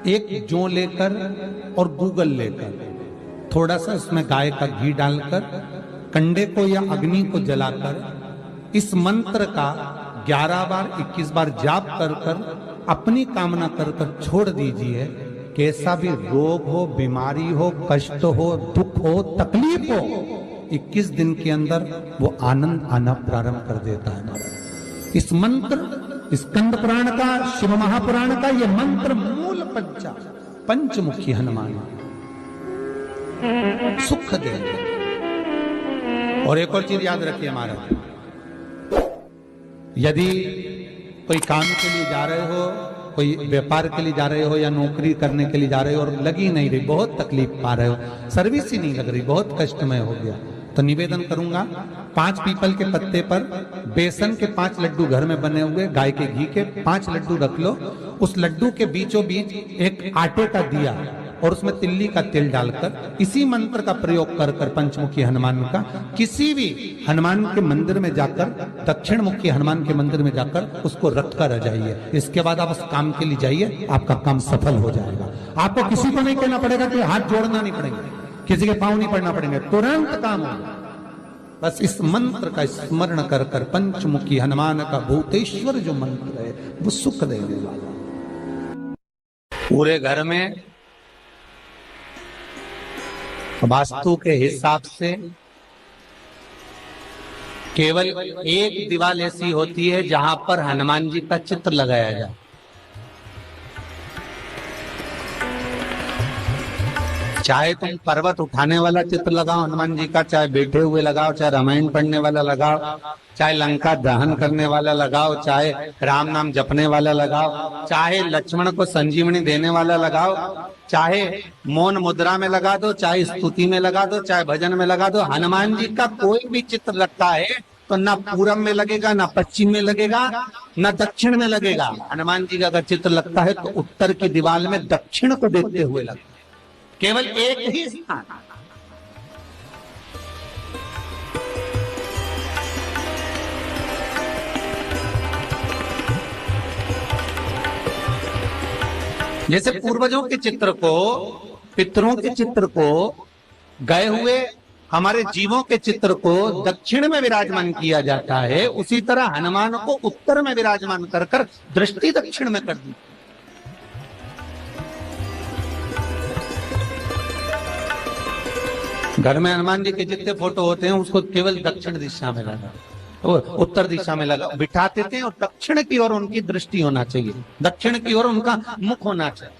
एक जौ लेकर और गूगल लेकर थोड़ा सा उसमें गाय का घी डालकर कंडे को या अग्नि को जलाकर इस मंत्र का 11 बार 21 बार जाप कर कर अपनी कामना कर कर छोड़ दीजिए। कैसा भी रोग हो, बीमारी हो, कष्ट हो, दुख हो, तकलीफ हो, 21 दिन के अंदर वो आनंद आना प्रारंभ कर देता है महाराज। इस मंत्र, स्कंद पुराण का, शिव महापुराण का ये मंत्र मूल पंचमुखी हनुमान सुख देंगे। और एक और चीज याद रखिए महाराज, यदि कोई काम के लिए जा रहे हो, कोई व्यापार के लिए जा रहे हो या नौकरी करने के लिए जा रहे हो और लगी नहीं रही, बहुत तकलीफ पा रहे हो, सर्विस ही नहीं लग रही, बहुत कष्टमय हो गया, तो निवेदन करूंगा 5 पीपल के पत्ते पर बेसन के 5 लड्डू घर में बने हुए, गाय के घी के 5 लड्डू रख लो। उस लड्डू के बीचों बीच एक आटे का दिया और उसमें तिल्ली का तेल डालकर इसी मंत्र का प्रयोग कर कर पंचमुखी हनुमान का किसी भी हनुमान के मंदिर में जाकर, दक्षिण मुखी हनुमान के मंदिर में जाकर उसको रख कर आ जाइए। इसके बाद आप उस काम के लिए जाइए, आपका काम सफल हो जाएगा। आपको किसी को नहीं कहना पड़ेगा कि हाथ जोड़ना नहीं पड़ेगा, किसी के पांव नहीं पड़ना पड़ेंगे, तुरंत काम होगा। बस इस मंत्र का स्मरण कर कर पंचमुखी हनुमान का भूतेश्वर जो मंत्र है वो सुख देने वाला। पूरे घर में वास्तु के हिसाब से केवल एक दीवार ऐसी होती है जहां पर हनुमान जी का चित्र लगाया जाए। चाहे तुम पर्वत उठाने वाला चित्र लगाओ हनुमान जी का, चाहे बैठे हुए लगाओ, चाहे रामायण पढ़ने वाला लगाओ, चाहे लंका दहन करने वाला लगाओ, चाहे राम नाम जपने वाला लगाओ, चाहे लक्ष्मण को संजीवनी देने वाला लगाओ, चाहे मौन मुद्रा में लगा दो, चाहे स्तुति में लगा दो, चाहे भजन में लगा दो। हनुमान जी का कोई भी चित्र लगता है तो ना पूरब में लगेगा, ना पश्चिम में लगेगा, ना दक्षिण में लगेगा। हनुमान जी का अगर चित्र लगता है तो उत्तर की दीवार में दक्षिण को देखते हुए लगता है, केवल एक ही स्थान। जैसे पूर्वजों के चित्र को, पितरों के चित्र को, गए हुए हमारे जीवों के चित्र को दक्षिण में विराजमान किया जाता है, उसी तरह हनुमान को उत्तर में विराजमान कर कर दृष्टि दक्षिण में कर दी। घर में हनुमान जी के जितने फोटो होते हैं उसको केवल दक्षिण दिशा में लगा, उत्तर दिशा में लगा बिठाते थे, और दक्षिण की ओर उनकी दृष्टि होना चाहिए, दक्षिण की ओर उनका मुख होना चाहिए।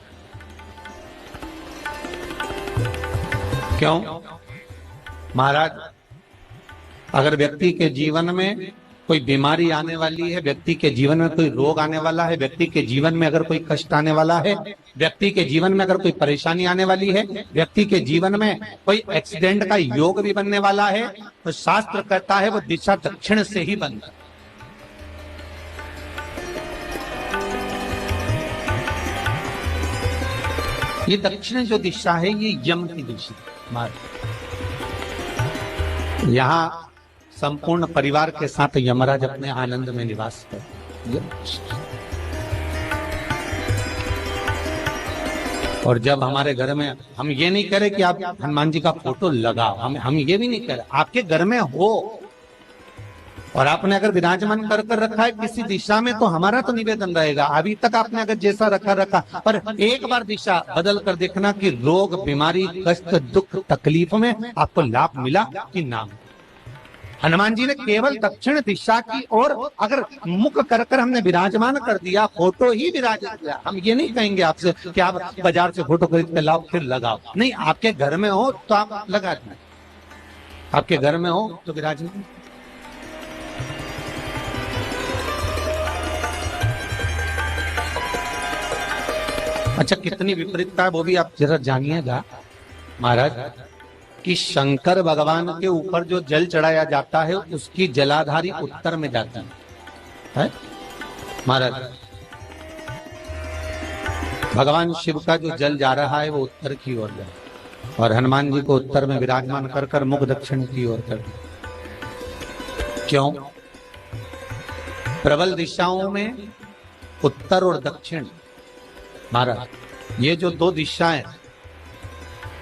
क्यों महाराज? अगर व्यक्ति के जीवन में कोई बीमारी आने वाली है, व्यक्ति के जीवन में कोई रोग आने वाला है, व्यक्ति के जीवन में अगर कोई कष्ट आने वाला है, व्यक्ति के जीवन में अगर कोई परेशानी आने वाली है, व्यक्ति के जीवन में कोई एक्सीडेंट का योग भी बनने वाला है, तो शास्त्र कहता है वो दिशा दक्षिण से ही बनता है। ये दक्षिण जो दिशा है ये यम की दिशा। यहाँ संपूर्ण परिवार के साथ यमराज अपने आनंद में निवास करते। और जब हमारे घर में, हम ये नहीं कह रहे कि आप हनुमान जी का फोटो लगाओ, हम ये भी नहीं कह रहे, आपके घर में हो और आपने अगर विराजमान कर कर रखा है किसी दिशा में, तो हमारा तो निवेदन रहेगा, अभी तक आपने अगर जैसा रखा, पर एक बार दिशा बदल कर देखना कि रोग, बीमारी, कष्ट, दुख, तकलीफ में आपको लाभ मिला कि ना। हनुमान जी ने केवल दक्षिण दिशा की ओर अगर मुख कर कर हमने विराजमान कर दिया, फोटो ही विराजमान किया। हम ये नहीं कहेंगे आपसे कि आप बाजार से फोटो खरीद के लाओ फिर लगाओ, नहीं, आपके घर में हो तो आप लगा दें, आपके घर में हो तो विराजमान। अच्छा, कितनी विपरीतता है वो भी आप जरा जानिएगा महाराज, कि शंकर भगवान के ऊपर जो जल चढ़ाया जाता है उसकी जलाधारी उत्तर में जाती है महाराज। भगवान शिव का जो जल जा रहा है वो उत्तर की ओर जा, और हनुमान जी को उत्तर में विराजमान कर कर मुख दक्षिण की ओर कर दिया। क्यों? प्रबल दिशाओं में उत्तर और दक्षिण महाराज, ये जो दो दिशाएं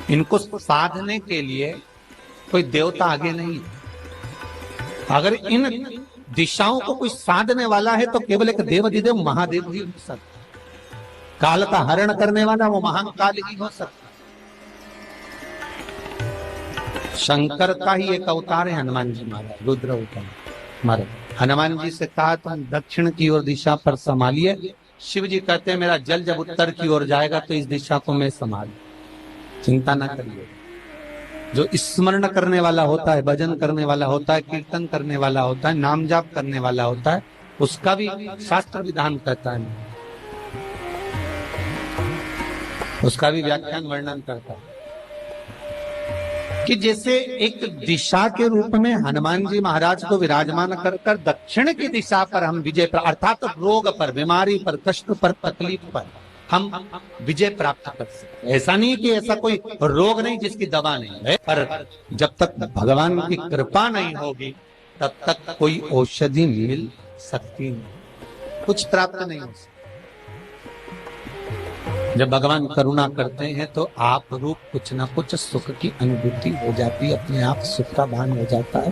इनको साधने के लिए कोई देवता आगे नहीं। अगर इन दिशाओं को कोई साधने वाला है तो केवल एक देवाधिदेव महादेव ही हो सकता। काल का हरण करने वाला वो महान काल ही हो सकता। शंकर का ही एक अवतार है हनुमान जी महाराज, रुद्र अवतार महाराज। हनुमान जी से कहा तुम दक्षिण की ओर दिशा पर संभालिए। शिव जी कहते हैं मेरा जल जब उत्तर की ओर जाएगा तो इस दिशा को मैं संभाल, चिंता ना करिए। जो स्मरण करने वाला होता है, भजन करने वाला होता है, कीर्तन करने वाला होता है, नाम जाप करने वाला होता है, उसका भी शास्त्र विधान कहता है, उसका भी व्याख्यान वर्णन करता है कि जैसे एक दिशा के रूप में हनुमान जी महाराज को विराजमान कर कर दक्षिण की दिशा पर हम विजय पर, अर्थात रोग पर, बीमारी पर, कष्ट पर, तकलीफ पर हम विजय प्राप्त कर सकते। ऐसा नहीं कि ऐसा कोई रोग नहीं जिसकी दवा नहीं है, पर जब तक भगवान की कृपा नहीं होगी तब तक कोई औषधि मिल सकती नहीं, कुछ प्राप्त नहीं हो सकता। जब भगवान करुणा करते हैं तो आप रूप कुछ ना कुछ सुख की अनुभूति हो जाती है, अपने आप सुख का भान हो जाता है।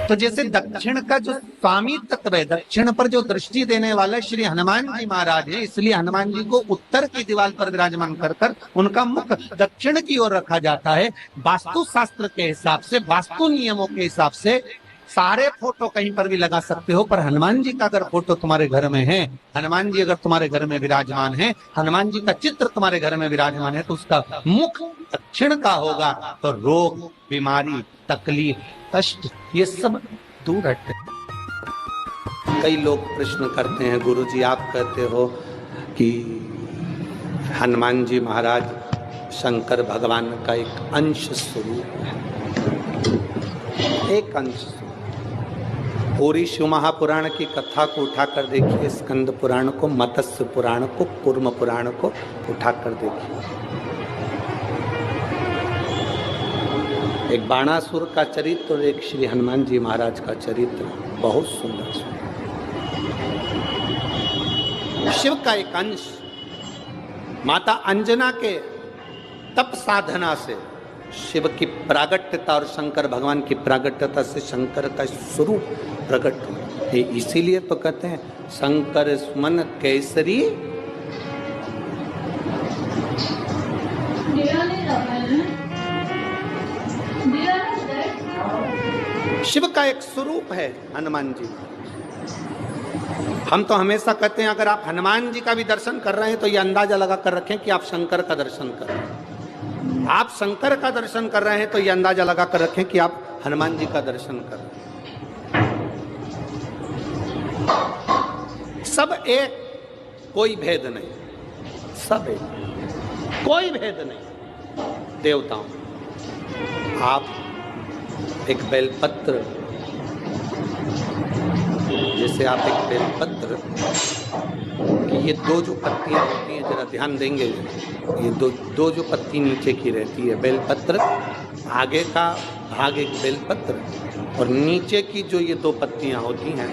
तो जैसे दक्षिण का जो स्वामी तत्व है, दक्षिण पर जो दृष्टि देने वाला श्री हनुमान जी महाराज है, इसलिए हनुमान जी को उत्तर की दीवार पर विराजमान कर कर उनका मुख दक्षिण की ओर रखा जाता है। वास्तु शास्त्र के हिसाब से, वास्तु नियमों के हिसाब से सारे फोटो कहीं पर भी लगा सकते हो, पर हनुमान जी का अगर फोटो तुम्हारे घर में है, हनुमान जी अगर तुम्हारे घर में विराजमान है, हनुमान जी का चित्र तुम्हारे घर में विराजमान है, तो उसका मुख दक्षिण का होगा तो रोग, बीमारी, तकलीफ, कष्ट ये सब दूर हटते। कई लोग प्रश्न करते हैं, गुरुजी आप कहते हो कि हनुमान जी महाराज शंकर भगवान का एक अंश स्वरूप है, एक अंश। पूरी शिव महापुराण की कथा को उठाकर देखिए, स्कंद पुराण को, मत्स्य पुराण को, कूर्म पुराण को उठाकर देखिए। एक बाणासुर का चरित्र और एक श्री हनुमान जी महाराज का चरित्र बहुत सुंदर सुंदर। शिव का एक अंश माता अंजना के तप साधना से शिव की प्रागट्यता और शंकर भगवान की प्रागट्यता से शंकर का स्वरूप प्रकट हुआ। इसीलिए तो कहते हैं शंकर सुमन केसरी। शिव का एक स्वरूप है हनुमान जी। हम तो हमेशा कहते हैं अगर आप हनुमान जी का भी दर्शन कर रहे हैं तो ये अंदाजा लगा कर रखें कि आप शंकर का दर्शन कर रहे हैं। आप शंकर का दर्शन कर रहे हैं तो ये अंदाजा लगा कर रखें कि आप हनुमान जी का दर्शन कर रहे हैं। सब एक, कोई भेद नहीं, सब एक, कोई भेद नहीं। देवताओं, आप एक बेलपत्र, जैसे आप एक बेलपत्र कि ये दो जो पत्तियां होती हैं, जरा ध्यान देंगे, ये दो जो पत्ती नीचे की रहती है बेलपत्र, आगे का भाग एक बेलपत्र और नीचे की जो ये दो पत्तियां होती हैं,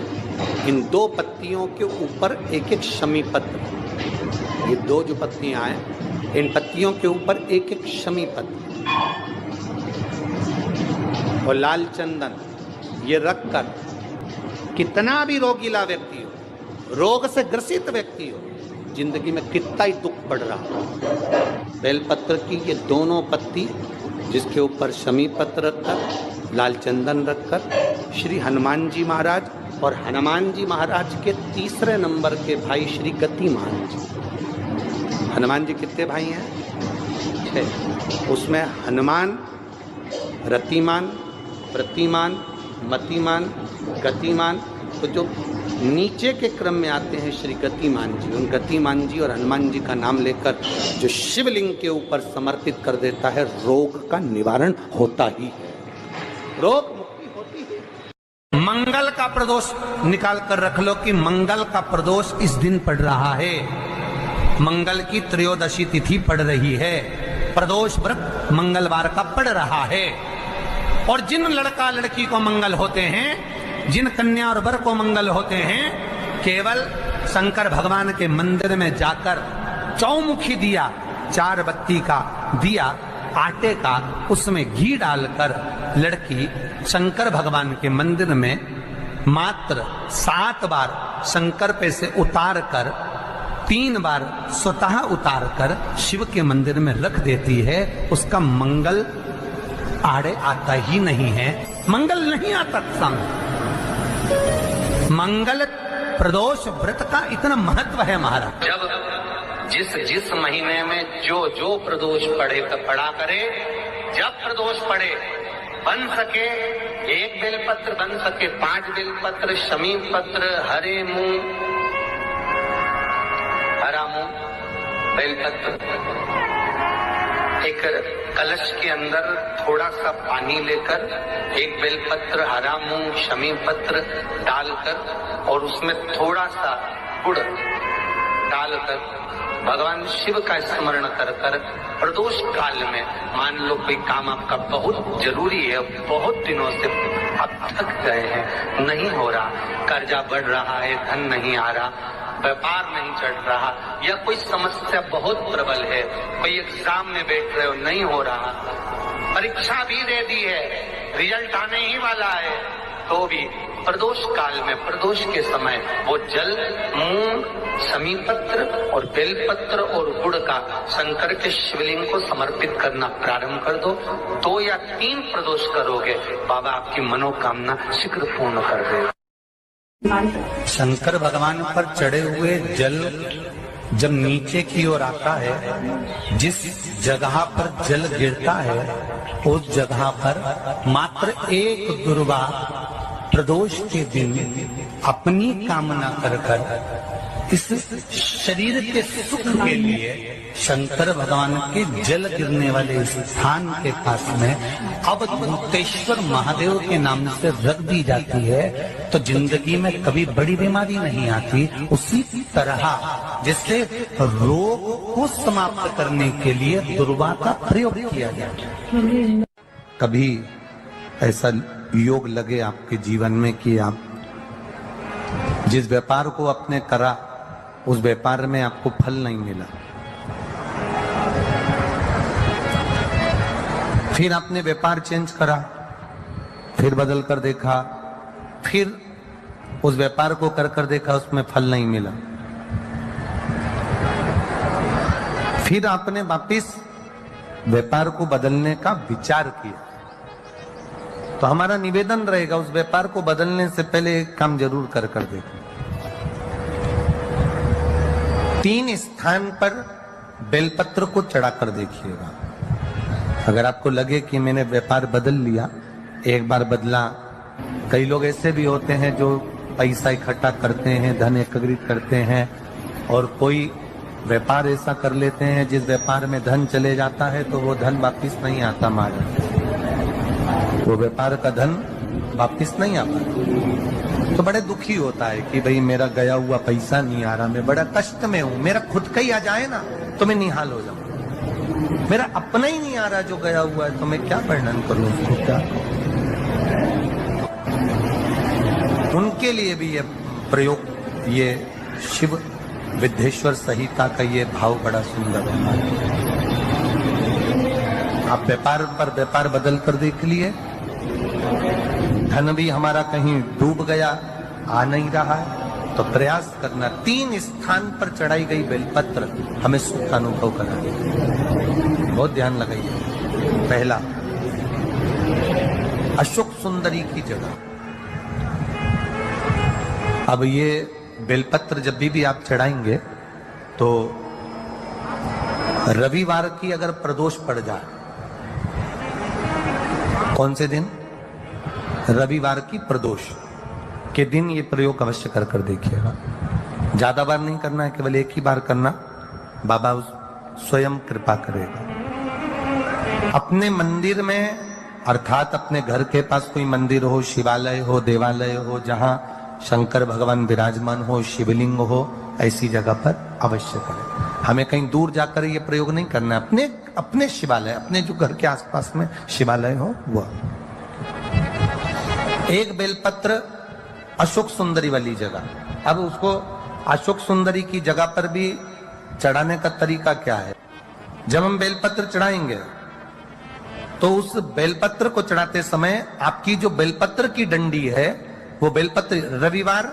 इन दो पत्तियों के ऊपर एक एक शमी पत्र। ये दो जो पत्तियां हैं, इन पत्तियों के ऊपर एक एक शमी पत्र और लाल चंदन ये रखकर कितना भी रोगीला व्यक्ति हो, रोग से ग्रसित व्यक्ति हो, जिंदगी में कितना ही दुख पड़ रहा हो, बेलपत्र की ये दोनों पत्ती जिसके ऊपर शमी पत्र रखकर, लाल चंदन रखकर श्री हनुमान जी महाराज और हनुमान जी महाराज के तीसरे नंबर के भाई श्री गतिमान जी। हनुमान जी कितने भाई हैं? 6। उसमें हनुमान, रतिमान, प्रतिमान, मतिमान, गतिमान, तो जो नीचे के क्रम में आते हैं श्री गतिमान जी, उन गतिमान जी और हनुमान जी का नाम लेकर जो शिवलिंग के ऊपर समर्पित कर देता है, रोग का निवारण होता ही है, रोग मुक्ति होती है। मंगल का प्रदोष निकाल कर रख लो कि मंगल का प्रदोष इस दिन पड़ रहा है, मंगल की त्रयोदशी तिथि पड़ रही है, प्रदोष व्रत मंगलवार का पड़ रहा है। और जिन लड़का लड़की को मंगल होते हैं, जिन कन्या और वर को मंगल होते हैं, केवल शंकर भगवान के मंदिर में जाकर चौमुखी दिया 4 बत्ती का दिया आटे का, उसमें घी डालकर लड़की शंकर भगवान के मंदिर में मात्र 7 बार शंकर पे से उतार कर 3 बार स्वतः उतार कर शिव के मंदिर में रख देती है। उसका मंगल आड़े आता ही नहीं है, मंगल नहीं आता संग। मंगल प्रदोष व्रत का इतना महत्व है महाराज। जब जिस महीने में जो प्रदोष पड़े तो पड़ा करे, जब प्रदोष पड़े बन सके 1 बेलपत्र, बन सके 5 बेलपत्र, शमी पत्र, हरे मूंग, हरा मूंग, बेलपत्र, एक कलश के अंदर थोड़ा सा पानी लेकर 1 बेलपत्र, हरा मूंग, शमी पत्र डालकर और उसमें थोड़ा सा गुड़ डालकर भगवान शिव का स्मरण कर कर प्रदोष काल में, मान लो कोई काम आपका बहुत जरूरी है, बहुत दिनों से आप थक गए हैं, नहीं हो रहा, कर्जा बढ़ रहा है, धन नहीं आ रहा, व्यापार नहीं चढ़ रहा, या कोई समस्या बहुत प्रबल है, कोई एग्जाम में बैठ रहे हो नहीं हो रहा, परीक्षा भी दे दी है, रिजल्ट आने ही वाला है, तो भी प्रदोष काल में, प्रदोष के समय वो जल, मूंग, शमी पत्र और बेलपत्र और गुड़ का शंकर के शिवलिंग को समर्पित करना प्रारंभ कर दो। 2 या 3 प्रदोष करोगे, बाबा आपकी मनोकामना शीघ्र पूर्ण कर देगा। शंकर भगवान पर चढ़े हुए जल जब नीचे की ओर आता है, जिस जगह पर जल गिरता है उस जगह पर मात्र 1 दुर्वा प्रदोष के दिन अपनी कामना कर कर इस शरीर के सुख के लिए शंकर भगवान के जल गिरने वाले स्थान के पास में अवधूतेश्वर महादेव के नाम से रख दी जाती है, तो जिंदगी में कभी बड़ी बीमारी नहीं आती। उसी तरह जिससे रोग को समाप्त करने के लिए दुर्वा का प्रयोग किया जाता है। कभी ऐसा योग लगे आपके जीवन में कि आप जिस व्यापार को आपने करा उस व्यापार में आपको फल नहीं मिला, फिर आपने व्यापार चेंज करा, फिर बदल कर देखा, फिर उस व्यापार को कर देखा, उसमें फल नहीं मिला, फिर आपने वापिस व्यापार को बदलने का विचार किया, तो हमारा निवेदन रहेगा उस व्यापार को बदलने से पहले एक काम जरूर कर देखो। 3 स्थान पर बेलपत्र को चढ़ा कर देखिएगा। अगर आपको लगे कि मैंने व्यापार बदल लिया, एक बार बदला, कई लोग ऐसे भी होते हैं जो पैसा इकट्ठा करते हैं, धन एकत्रित करते हैं, और कोई व्यापार ऐसा कर लेते हैं जिस व्यापार में धन चले जाता है तो वो धन वापिस नहीं आता, वो व्यापार का धन वापिस नहीं आता, तो बड़े दुखी होता है कि भाई मेरा गया हुआ पैसा नहीं आ रहा, मैं बड़ा कष्ट में हूं, मेरा खुद का ही आ जाए ना तो मैं निहाल हो जाऊं, मेरा अपना ही नहीं आ रहा जो गया हुआ है, तो मैं क्या वर्णन करूं उसको, क्या उनके लिए भी ये प्रयोग, ये शिव विद्येश्वर संहिता का ये भाव बड़ा सुंदर है। आप व्यापार पर व्यापार बदल कर देख लिए, धन भी हमारा कहीं डूब गया, आ नहीं रहा है, तो प्रयास करना 3 स्थान पर चढ़ाई गई बेलपत्र हमें सुख का अनुभव करा देगी। बहुत ध्यान लगाइए। पहला, अशोक सुंदरी की जगह। अब ये बेलपत्र जब भी आप चढ़ाएंगे तो रविवार की अगर प्रदोष पड़ जाए, कौन से दिन? रविवार की प्रदोष के दिन ये प्रयोग अवश्य कर देखिएगा। ज्यादा बार नहीं करना है, केवल एक ही बार करना, बाबा स्वयं कृपा करेगा। अपने मंदिर में, अर्थात अपने घर के पास कोई मंदिर हो, शिवालय हो, देवालय हो, जहां शंकर भगवान विराजमान हो, शिवलिंग हो, ऐसी जगह पर अवश्य करें। हमें कहीं दूर जाकर ये प्रयोग नहीं करना, अपने शिवालय, अपने जो घर के आसपास में शिवालय हो वह। एक बेलपत्र अशोक सुंदरी वाली जगह। अब उसको अशोक सुंदरी की जगह पर भी चढ़ाने का तरीका क्या है? जब हम बेलपत्र चढ़ाएंगे तो उस बेलपत्र को चढ़ाते समय आपकी जो बेलपत्र की डंडी है, वो बेलपत्र रविवार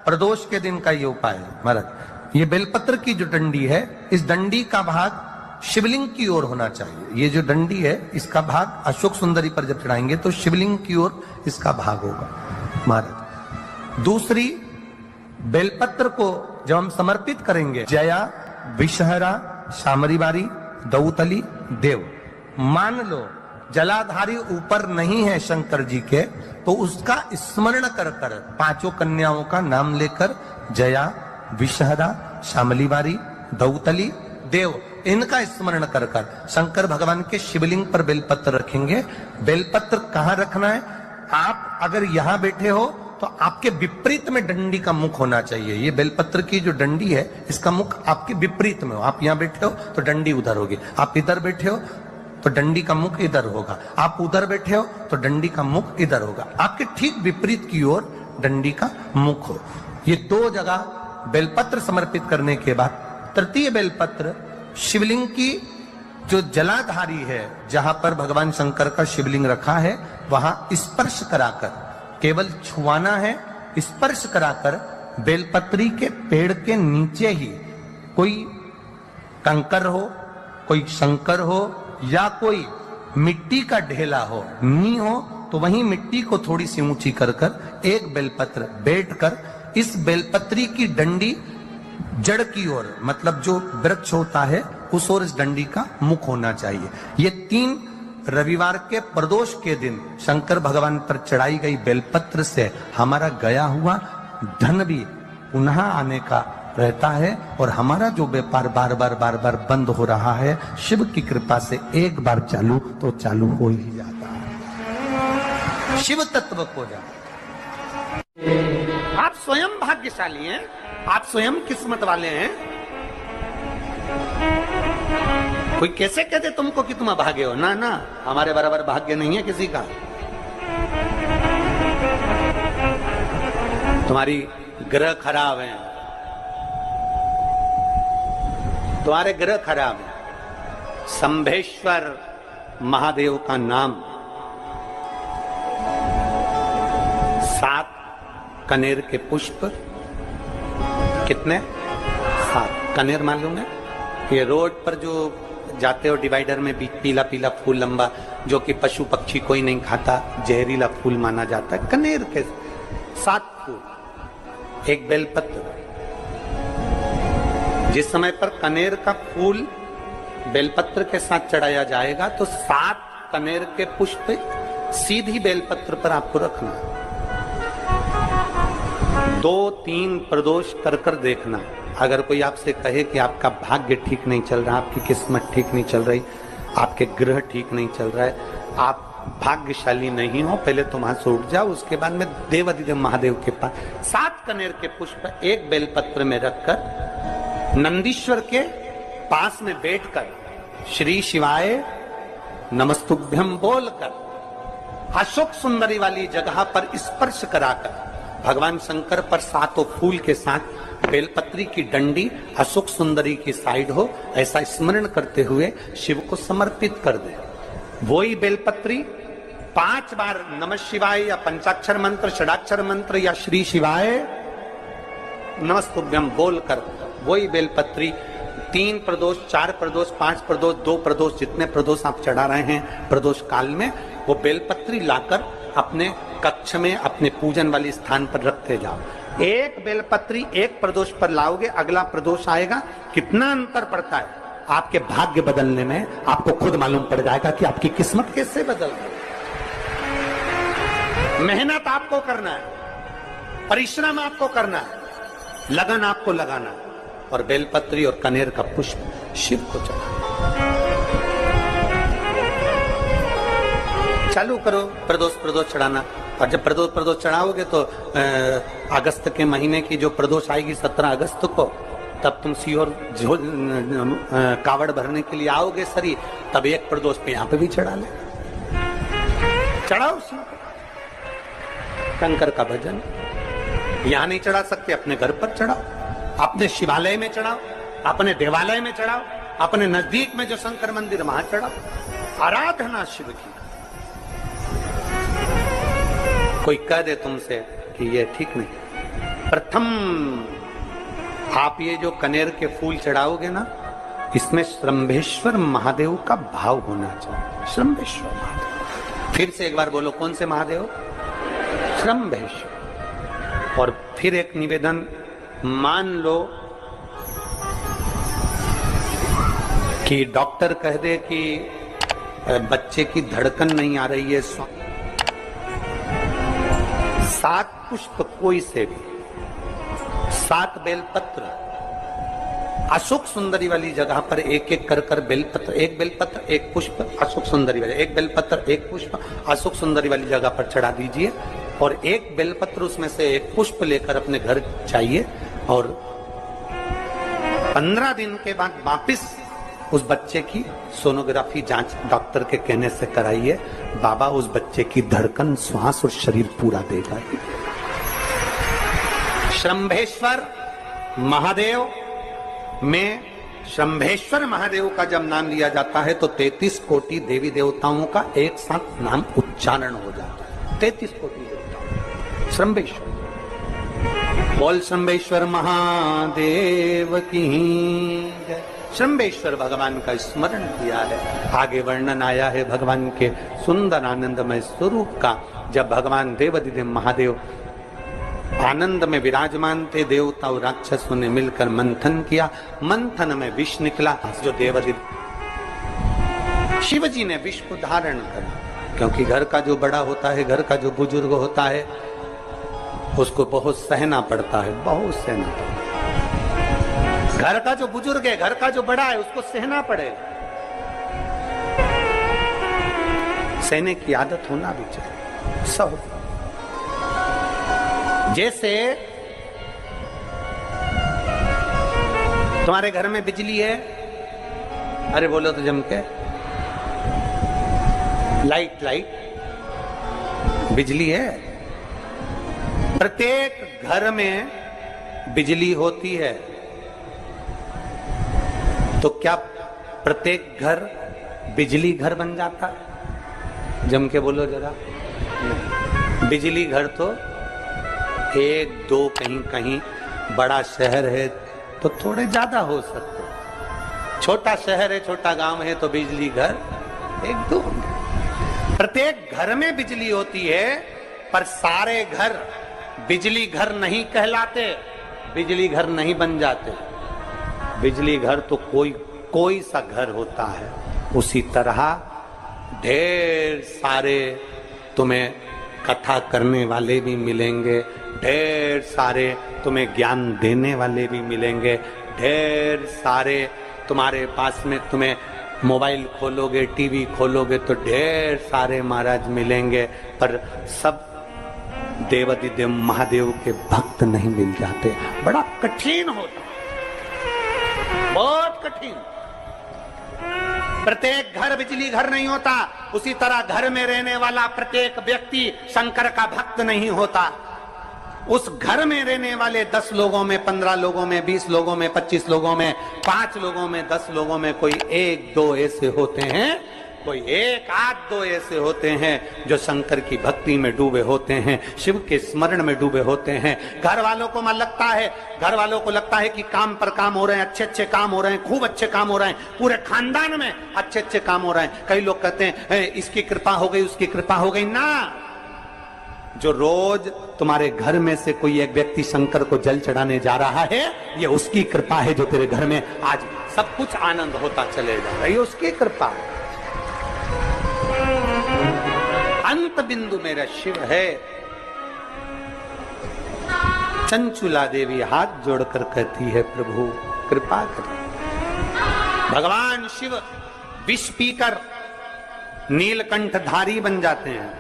प्रदोष के दिन का ये उपाय है महाराज। ये बेलपत्र की जो डंडी है, इस डंडी का भाग शिवलिंग की ओर होना चाहिए। ये जो डंडी है, इसका भाग अशोक सुंदरी पर जब चढ़ाएंगे तो शिवलिंग की ओर इसका भाग होगा महाराज। दूसरी, बेलपत्र को जब हम समर्पित करेंगे, जया, विषहरा, शामरीबारी, दौतली, देव, मान लो जलाधारी ऊपर नहीं है शंकर जी के, तो उसका स्मरण कर कर पांचों कन्याओं का नाम लेकर जया, विषहरा, शामलीबारी, दौतली, देव, इनका स्मरण कर कर शंकर भगवान के शिवलिंग पर बेलपत्र रखेंगे। बेलपत्र कहां रखना है? आप अगर यहां बैठे हो तो आपके विपरीत में डंडी का मुख होना चाहिए। ये बेलपत्र की जो डंडी है, इसका मुख आपके विपरीत में हो। आप यहां बैठे हो तो डंडी उधर होगी, आप इधर बैठे हो तो डंडी का मुख इधर होगा, आप उधर बैठे हो तो डंडी का मुख इधर होगा। आपके ठीक विपरीत की ओर डंडी का मुख हो। ये दो जगह बेलपत्र समर्पित करने के बाद तृतीय बेलपत्र शिवलिंग की जो जलाधारी है, जहां पर भगवान शंकर का शिवलिंग रखा है, वहां स्पर्श कराकर, केवल छुआना है, स्पर्श कराकर बेलपत्री के पेड़ के नीचे ही कोई कंकर हो, कोई शंकर हो या कोई मिट्टी का ढेला हो, नी हो, तो वहीं मिट्टी को थोड़ी सी ऊंची कर कर एक बेलपत्र बैठकर इस बेलपत्री की डंडी जड़ की ओर, मतलब जो वृक्ष होता है उस ओर इस डंडी का मुख होना चाहिए। ये 3 रविवार के प्रदोष के दिन शंकर भगवान पर चढ़ाई गई बेलपत्र से हमारा गया हुआ धन भी पुनः आने का रहता है, और हमारा जो व्यापार बार बार बंद हो रहा है, शिव की कृपा से एक बार चालू तो चालू हो ही जाता है, शिव तत्व को जाता। आप स्वयं भाग्यशाली हैं, आप स्वयं किस्मत वाले हैं। कोई कैसे कहते तुमको कि तुम अभागे हो? ना ना, हमारे बराबर भाग्य नहीं है किसी का। तुम्हारी ग्रह खराब है, तुम्हारे ग्रह खराब है। संभेश्वर महादेव का नाम 7 कनेर के पुष्प, कितने? 7 कनेर मालूम है? ये रोड पर जो जाते हो डिवाइडर में पीला पीला फूल लंबा, जो कि पशु पक्षी कोई नहीं खाता, जहरीला फूल माना जाता है, कनेर के 7 फूल, एक बेलपत्र। जिस समय पर कनेर का फूल बेलपत्र के साथ चढ़ाया जाएगा तो 7 कनेर के पुष्प सीधी बेलपत्र पर आपको रखना, 2-3 प्रदोष कर कर देखना। अगर कोई आपसे कहे कि आपका भाग्य ठीक नहीं चल रहा, आपकी किस्मत ठीक नहीं चल रही, आपके ग्रह ठीक नहीं चल रहा है, आप भाग्यशाली नहीं हो, पहले तुम वहां से उठ जाओ, उसके बाद में देवाधिदेव महादेव के पास 7 कनेर के पुष्प एक बेलपत्र में रखकर नंदीश्वर के पास में बैठकर श्री शिवाय नमस्तुभ्यम बोलकर अशोक सुंदरी वाली जगह पर स्पर्श कराकर भगवान शंकर पर 7 फूल के साथ बेलपत्री की डंडी अशोक सुंदरी की साइड हो, ऐसा स्मरण करते हुए शिव को समर्पित कर दे। वही बेलपत्री 5 बार नमः शिवाय या पंचाक्षर मंत्र, षडाक्षर मंत्र या श्री शिवाय नमस्तुभ्यम बोलकर वही बेलपत्री 3 प्रदोष, 4 प्रदोष, 5 प्रदोष, 2 प्रदोष, जितने प्रदोष आप चढ़ा रहे हैं प्रदोष काल में, वो बेलपत्री लाकर अपने कक्ष में अपने पूजन वाले स्थान पर रखते जाओ। एक बेलपत्री एक प्रदोष पर लाओगे, अगला प्रदोष आएगा, कितना अंतर पड़ता है आपके भाग्य बदलने में, आपको खुद मालूम पड़ जाएगा कि आपकी किस्मत कैसे बदल गई। मेहनत आपको करना है, परिश्रम आपको करना है, लगन आपको लगाना है, और बेलपत्री और कनेर का पुष्प शिव को चढ़ाना। चालू करो प्रदोष चढ़ाना, और जब प्रदोष चढ़ाओगे तो अगस्त के महीने की जो प्रदोष आएगी 17 अगस्त को, तब तुम सीहोर कावड़ भरने के लिए आओगे सरी, तब एक प्रदोष पे यहाँ पे भी चढ़ा ले, चढ़ाओ शंकर का भजन। यहाँ नहीं चढ़ा सकते, अपने घर पर चढ़ाओ, अपने शिवालय में चढ़ाओ, अपने देवालय में चढ़ाओ, अपने नजदीक में जो शंकर मंदिर वहां चढ़ाओ, आराधना शिव की। कोई कह दे तुमसे कि ये ठीक नहीं, प्रथम आप ये जो कनेर के फूल चढ़ाओगे ना, इसमें श्रंभेश्वर महादेव का भाव होना चाहिए। श्रंभेश्वर महादेव, फिर से एक बार बोलो, कौन से महादेव? श्रंभेश्वर। और फिर एक निवेदन, मान लो कि डॉक्टर कह दे कि बच्चे की धड़कन नहीं आ रही है, 7 पुष्प कोई से भी, 7 बेलपत्र अशोक सुंदरी वाली जगह पर एक एक कर कर बेलपत्र, एक बेलपत्र एक पुष्प अशोक सुंदरी वाली, एक बेलपत्र एक पुष्प अशोक सुंदरी वाली जगह पर चढ़ा दीजिए, और एक बेलपत्र उसमें से एक पुष्प लेकर अपने घर चाहिए, और 15 दिन के बाद वापिस उस बच्चे की सोनोग्राफी जांच डॉक्टर के कहने से कराइए। बाबा उस बच्चे की धड़कन, श्वास और शरीर पूरा देगा। श्रंभेश्वर महादेव में, श्रंभेश्वर महादेव का जब नाम लिया जाता है तो 33 कोटि देवी देवताओं का एक साथ नाम उच्चारण हो जाता है। 33 कोटि देवता श्रंभेश्वर। बोल श्रंभेश्वर महादेव की जय। श्रंभेश्वर भगवान का स्मरण किया है। आगे वर्णन आया है भगवान के सुंदर आनंदमय स्वरूप का। जब भगवान देवाधिदेव महादेव आनंद में विराजमान थे, देवता और राक्षसों ने मिलकर मंथन किया, मंथन में विष निकला, जो देवाधिदेव शिव जी ने विष को धारण कर, क्योंकि घर का जो बड़ा होता है, घर का जो बुजुर्ग होता है, उसको बहुत सहना पड़ता है, बहुत सहना पड़ता है। घर का जो बुजुर्ग है, घर का जो बड़ा है, उसको सहना पड़ेगा। सहने की आदत होना भी चाहिए सब। जैसे तुम्हारे घर में बिजली है, अरे बोलो तो जम के, लाइट बिजली है। प्रत्येक घर में बिजली होती है, तो क्या प्रत्येक घर बिजली घर बन जाता है? जम के बोलो जरा। बिजली घर तो 1 2 कहीं कहीं, बड़ा शहर है तो थोड़े ज्यादा हो सकते, छोटा शहर है, छोटा गांव है तो बिजली घर 1 2। प्रत्येक घर में बिजली होती है, पर सारे घर बिजली घर नहीं कहलाते, बिजली घर नहीं बन जाते। बिजली घर तो कोई सा घर होता है। उसी तरह ढेर सारे तुम्हें कथा करने वाले भी मिलेंगे, ढेर सारे तुम्हें ज्ञान देने वाले भी मिलेंगे, ढेर सारे तुम्हारे पास में, तुम्हें मोबाइल खोलोगे, टीवी खोलोगे तो ढेर सारे महाराज मिलेंगे, पर सब देवाधिदेव महादेव के भक्त नहीं मिल जाते। बड़ा कठिन होता, बहुत कठिन। प्रत्येक घर बिजली घर नहीं होता, उसी तरह घर में रहने वाला प्रत्येक व्यक्ति शंकर का भक्त नहीं होता। उस घर में रहने वाले 10 लोगों में, 15 लोगों में, 20 लोगों में, 25 लोगों में, 5 लोगों में, 10 लोगों में कोई 1 2 ऐसे होते हैं, कोई 1 8 2 ऐसे होते हैं जो शंकर की भक्ति में डूबे होते हैं, शिव के स्मरण में डूबे होते हैं। घर वालों को लगता है कि काम पर काम हो रहे हैं, अच्छे काम हो रहे हैं, खूब अच्छे काम हो रहे हैं, पूरे खानदान में अच्छे काम हो रहे हैं। कई लोग कहते हैं इसकी कृपा हो गई, उसकी कृपा हो गई ना। जो रोज तुम्हारे घर में से कोई एक व्यक्ति शंकर को जल चढ़ाने जा रहा है, ये उसकी कृपा है जो तेरे घर में आज सब कुछ आनंद होता चले जा रहा है, ये उसकी कृपा है। अंत बिंदु मेरा शिव है। चंचुला देवी हाथ जोड़कर कहती है, प्रभु कृपा करें। भगवान शिव विष पीकर नीलकंठधारी बन जाते हैं।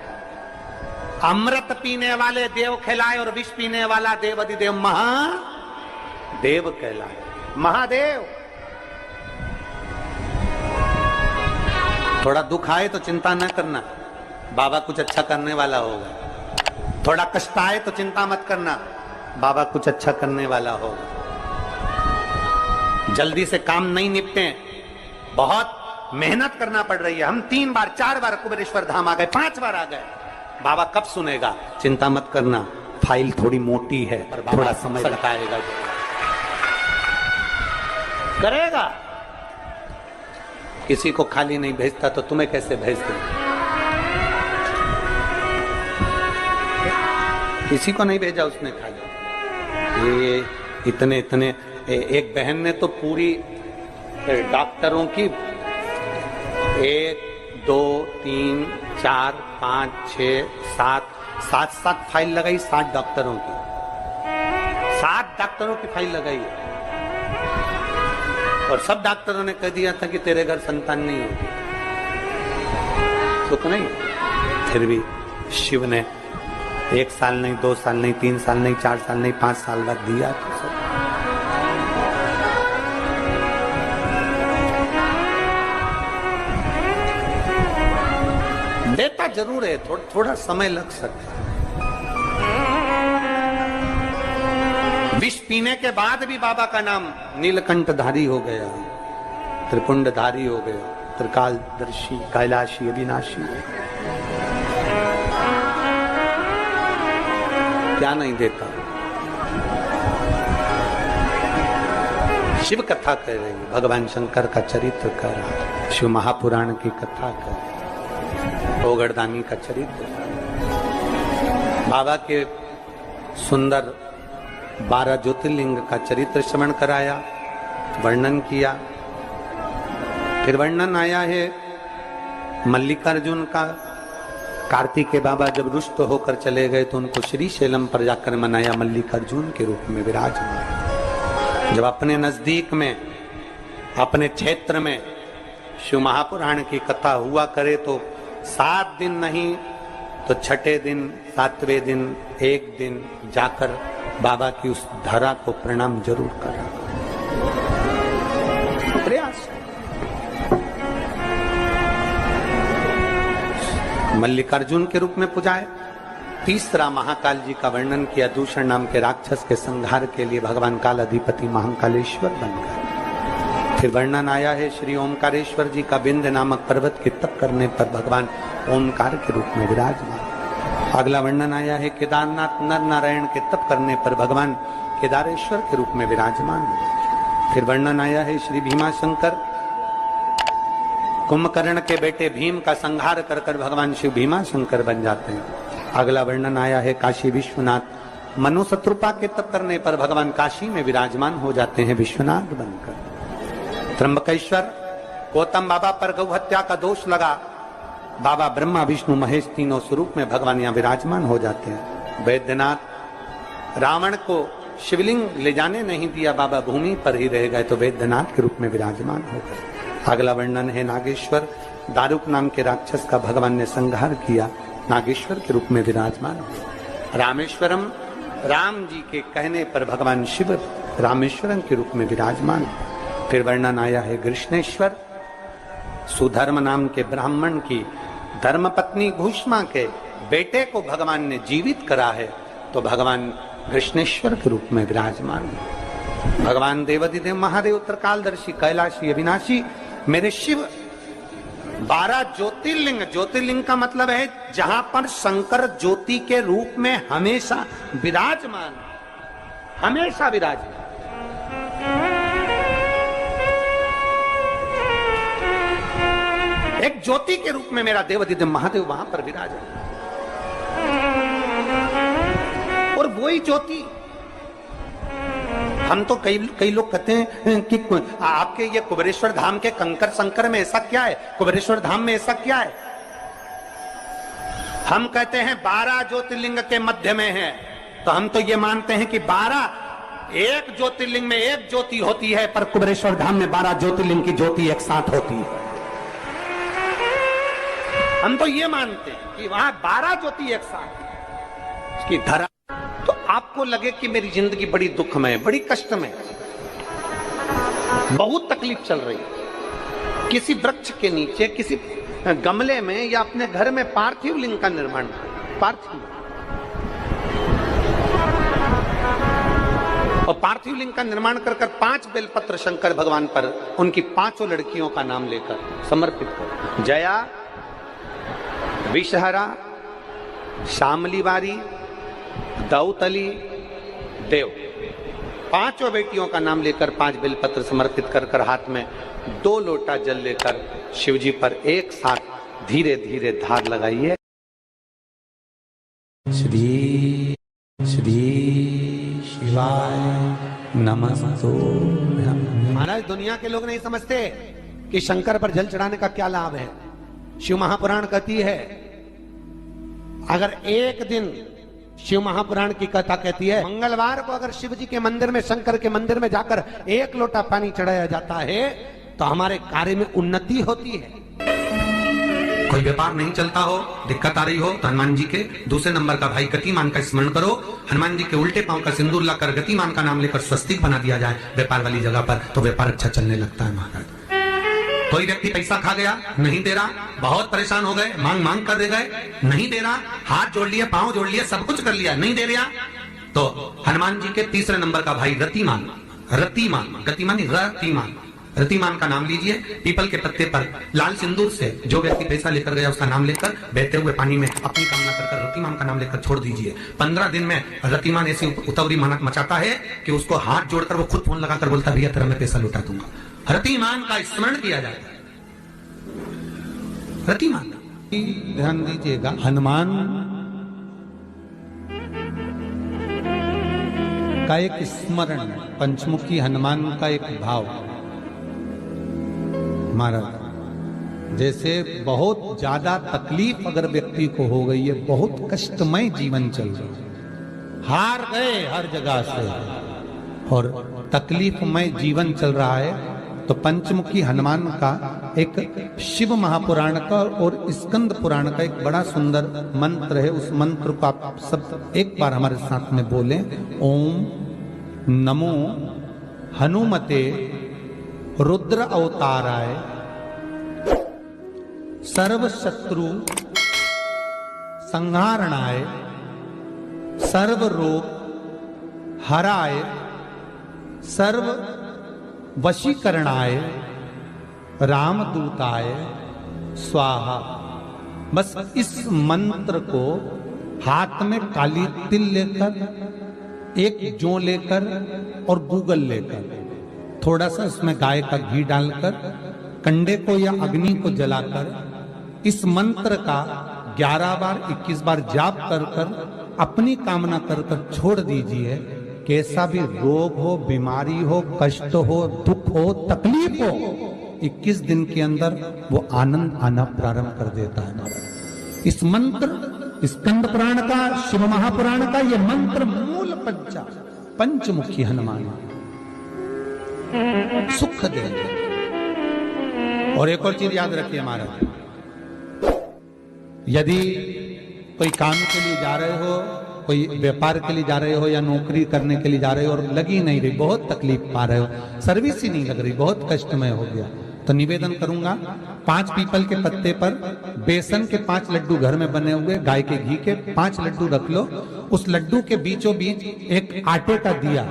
अमृत पीने वाले देव कहलाए और विष पीने वाला देवाधिदेव महादेव कहलाए। महादेव। थोड़ा दुख आए तो चिंता न करना, बाबा कुछ अच्छा करने वाला होगा। थोड़ा कष्ट आए तो चिंता मत करना, बाबा कुछ अच्छा करने वाला होगा। जल्दी से काम नहीं निपटे बहुत मेहनत करना पड़ रही है। हम 3 बार 4 बार कुबेरेश्वर धाम आ गए, 5 बार आ गए। बाबा कब सुनेगा? चिंता मत करना, फाइल थोड़ी मोटी है, थोड़ा समय लगाएगा, करेगा। किसी को खाली नहीं भेजता तो तुम्हें कैसे भेज दूं? किसी को नहीं भेजा उसने खाली। ये इतने एक बहन ने तो पूरी डॉक्टरों की 1 2 3 4 5 6 7 फाइल लगाई, 7 डॉक्टरों की, 7 डॉक्टरों की फाइल लगाई है। और सब डॉक्टरों ने कह दिया था कि तेरे घर संतान नहीं होगी, सुख नहीं। फिर भी शिव ने 1 साल नहीं, 2 साल नहीं, 3 साल नहीं, 4 साल नहीं, 5 साल बाद दिया। तो सब देता जरूर है, थोड़ा समय लग सकता है। विष पीने के बाद भी बाबा का नाम नीलकंठधारी हो गया, त्रिपुंडधारी हो गया, त्रिकालदर्शी, कैलाशी, अविनाशी। क्या नहीं देता? शिव कथा कह रही है, भगवान शंकर का चरित्र कह रहा है, शिव महापुराण की कथा कह रही है, ओगड़दानी का चरित्र, बाबा के सुंदर 12 ज्योतिर्लिंग का चरित्र श्रवण कराया, वर्णन किया। फिर वर्णन आया है मल्लिकार्जुन का। कार्तिकेय बाबा जब रुष्ट होकर चले गए तो उनको श्रीशैलम पर जाकर मनाया, मल्लिकार्जुन के रूप में विराजमान। जब अपने नजदीक में, अपने क्षेत्र में शिव महापुराण की कथा हुआ करे तो 7 दिन नहीं तो 6ठे दिन, 7वें दिन, 1 दिन जाकर बाबा की उस धरा को प्रणाम जरूर करा। प्रयास। मल्लिकार्जुन के रूप में पुजाए। तीसरा महाकाल जी का वर्णन किया, दूषण नाम के राक्षस के संहार के लिए भगवान काल अधिपति महाकालेश्वर बनकर। फिर वर्णन आया है श्री ओमकारेश्वर जी का, विंध्य नामक पर्वत के तप करने पर भगवान ओमकार के रूप में विराजमान। अगला वर्णन आया है केदारनाथ नर नारायण के तप करने पर भगवान केदारेश्वर के रूप में विराजमान। फिर वर्णन आया है श्री भीमाशंकर, कुंभकर्ण के बेटे भीम का संहार कर कर भगवान शिव भीमाशंकर बन जाते हैं। अगला वर्णन आया है काशी विश्वनाथ, मनु शत्रुपा के तप करने पर भगवान काशी में विराजमान हो जाते हैं विश्वनाथ बनकर। त्र्यंबकेश्वर, गौतम बाबा पर गौ हत्या का दोष लगा, बाबा ब्रह्मा विष्णु महेश तीनों स्वरूप में भगवान यहाँ विराजमान हो जाते हैं। वैद्यनाथ, रावण को शिवलिंग ले जाने नहीं दिया, बाबा भूमि पर ही रह गए तो वैद्यनाथ के रूप में विराजमान हो गए। अगला वर्णन है नागेश्वर, दारुक नाम के राक्षस का भगवान ने संहार किया, नागेश्वर के रूप में विराजमान हो। रामेश्वरम, राम जी के कहने पर भगवान शिव रामेश्वरम के रूप में विराजमान। फिर वर्णन आया है कृष्णेश्वर, सुधर्म नाम के ब्राह्मण की धर्मपत्नी भूष्मा के बेटे को भगवान ने जीवित करा है तो भगवान कृष्णेश्वर के रूप में विराजमान। भगवान देवाधिदेव महादेव, त्रिकालदर्शी, कैलाशी, अविनाशी, मेरे शिव 12 ज्योतिर्लिंग। ज्योतिर्लिंग का मतलब है जहां पर शंकर ज्योति के रूप में हमेशा विराजमान, हमेशा विराजमान। एक ज्योति के रूप में मेरा देवाधिदेव महादेव वहां पर विराजमान। और वही ज्योति, हम तो कई लोग कहते हैं कि आपके ये कुबेरेश्वर धाम के कंकर संकर में ऐसा क्या है, कुबेरेश्वर धाम में ऐसा क्या है। हम कहते हैं 12 ज्योतिर्लिंग के मध्य में है, तो हम तो ये मानते हैं कि 12 एक ज्योतिर्लिंग में एक ज्योति होती है, पर कुबेरेश्वर धाम में 12 ज्योतिर्लिंग की ज्योति एक साथ होती है। हम तो ये मानते हैं कि वहां 12 ज्योति एक साथ उसकी धरा। तो आपको लगे कि मेरी जिंदगी बड़ी दुखमय, बड़ी कष्टमय, बहुत तकलीफ चल रही, किसी वृक्ष के नीचे, किसी गमले में या अपने घर में पार्थिव लिंग का निर्माण, पार्थिव, और पार्थिव शिवलिंग का निर्माण कर 5 बेलपत्र शंकर भगवान पर उनकी 5 लड़कियों का नाम लेकर समर्पित कर। जया, विषहरा, शामलीवारी, दौतली, देव, 5 बेटियों का नाम लेकर 5 बेलपत्र समर्पित कर हाथ में 2 लोटा जल लेकर शिव जी पर एक साथ धीरे धीरे धार लगाइए। श्री श्री शिवाय नमस्तु। महाराज, दुनिया के लोग नहीं समझते कि शंकर पर जल चढ़ाने का क्या लाभ है। शिव महापुराण कहती है, अगर एक दिन शिव महापुराण की कथा कहती है, मंगलवार को अगर शिव जी के मंदिर में, शंकर के मंदिर में जाकर 1 लोटा पानी चढ़ाया जाता है तो हमारे कार्य में उन्नति होती है। कोई व्यापार नहीं चलता हो, दिक्कत आ रही हो, तो हनुमान जी के दूसरे नंबर का भाई गतिमान का स्मरण करो। हनुमान जी के उल्टे पांव का सिंदूर लाकर गतिमान का नाम लेकर स्वस्तिक बना दिया जाए व्यापार वाली जगह पर, तो व्यापार अच्छा चलने लगता है महाराज। कोई व्यक्ति पैसा खा गया, नहीं दे रहा, बहुत परेशान हो गए, मांग मांग कर दे गए, नहीं दे रहा, हाथ जोड़ लिया, पांव जोड़ लिया, सब कुछ कर लिया, नहीं दे रहा, तो हनुमान जी के तीसरे नंबर का भाई रतिमान, रतिमान, गतिमान, रतिमान, रतिमान का नाम लीजिए। पीपल के पत्ते पर लाल सिंदूर से जो व्यक्ति पैसा लेकर गया उसका नाम लेकर बहते हुए पानी में अपनी कामना कर रतिमान का नाम लेकर छोड़ दीजिए। 15 दिन में रतिमान ऐसी उतवरी मचाता है कि उसको हाथ जोड़कर वो खुद फोन लगाकर बोलता, भैया तेरा मैं पैसा लुटा दूंगा। रतिमान का स्मरण किया जाता है। रतिमान, ध्यान दीजिएगा, हनुमान का एक स्मरण, पंचमुखी हनुमान का एक भाव। महाराज, जैसे बहुत ज्यादा तकलीफ अगर व्यक्ति को हो गई है, बहुत कष्टमय जीवन चल रहा है, हार गए हर जगह से और तकलीफमय जीवन चल रहा है, तो पंचमुखी हनुमान का एक शिव महापुराण का और स्कंद पुराण का एक बड़ा सुंदर मंत्र है। उस मंत्र को आप सब एक बार हमारे साथ में बोलें। ओम नमो हनुमते रुद्र अवताराय सर्व शत्रु संहारणाय सर्व रोग हराय सर्व वशीकरणाय रामदूताय स्वाहा। बस इस मंत्र को हाथ में काली तिल लेकर, एक जौ लेकर और गूगल लेकर, थोड़ा सा इसमें गाय का घी डालकर, कंडे को या अग्नि को जलाकर इस मंत्र का 11 बार 21 बार जाप कर कर अपनी कामना कर कर छोड़ दीजिए। कैसा भी रोग हो, बीमारी हो, कष्ट हो, दुख हो, तकलीफ हो, 21 दिन के अंदर वो आनंद आना प्रारंभ कर देता है महाराज। इस मंत्र, स्कंद पुराण का, शिव महापुराण का ये मंत्र मूल पंचमुखी हनुमान सुख देंगे। और एक और चीज याद रखिए महाराज, यदि कोई काम के लिए जा रहे हो, कोई व्यापार के लिए जा रहे हो या नौकरी करने के लिए जा रहे हो और लगी नहीं रही, बहुत तकलीफ पा रहे हो, सर्विस ही नहीं लग रही, बहुत कष्टमय हो गया, तो निवेदन करूंगा 5 पीपल के पत्ते पर बेसन के 5 लड्डू घर में बने हुए, गाय के घी के 5 लड्डू रख लो। उस लड्डू के बीचों बीच एक आटे का दिया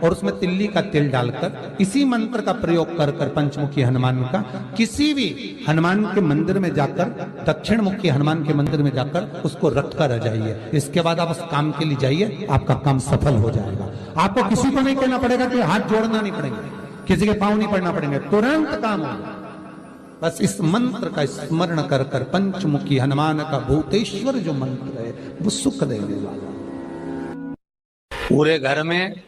और उसमें तिल्ली का तेल डालकर इसी मंत्र का प्रयोग कर कर पंचमुखी हनुमान का किसी भी हनुमान के मंदिर में जाकर, दक्षिण मुखी हनुमान के मंदिर में जाकर उसको रख कर आ जाइए। इसके बाद आप उस काम के लिए जाइए, आपका काम सफल हो जाएगा। आपको किसी को नहीं कहना पड़ेगा कि हाथ जोड़ना नहीं पड़ेगा, किसी के पांव नहीं पड़ना पड़ेंगे, तुरंत काम होगा। बस इस मंत्र का स्मरण कर कर पंचमुखी हनुमान का भूतेश्वर जो मंत्र है वो सुख देने वाला। पूरे घर में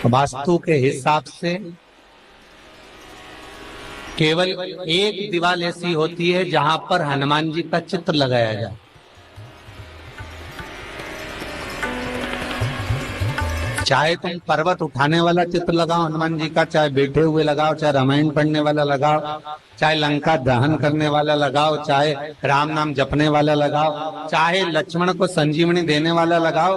वास्तु के हिसाब से केवल एक दीवार ऐसी होती है जहां पर हनुमान जी का चित्र लगाया जाए। चाहे तुम पर्वत उठाने वाला चित्र लगाओ हनुमान जी का, चाहे बैठे हुए लगाओ, चाहे रामायण पढ़ने वाला लगाओ, चाहे लंका दहन करने वाला लगाओ, चाहे राम नाम जपने वाला लगाओ, चाहे लक्ष्मण को संजीवनी देने वाला लगाओ,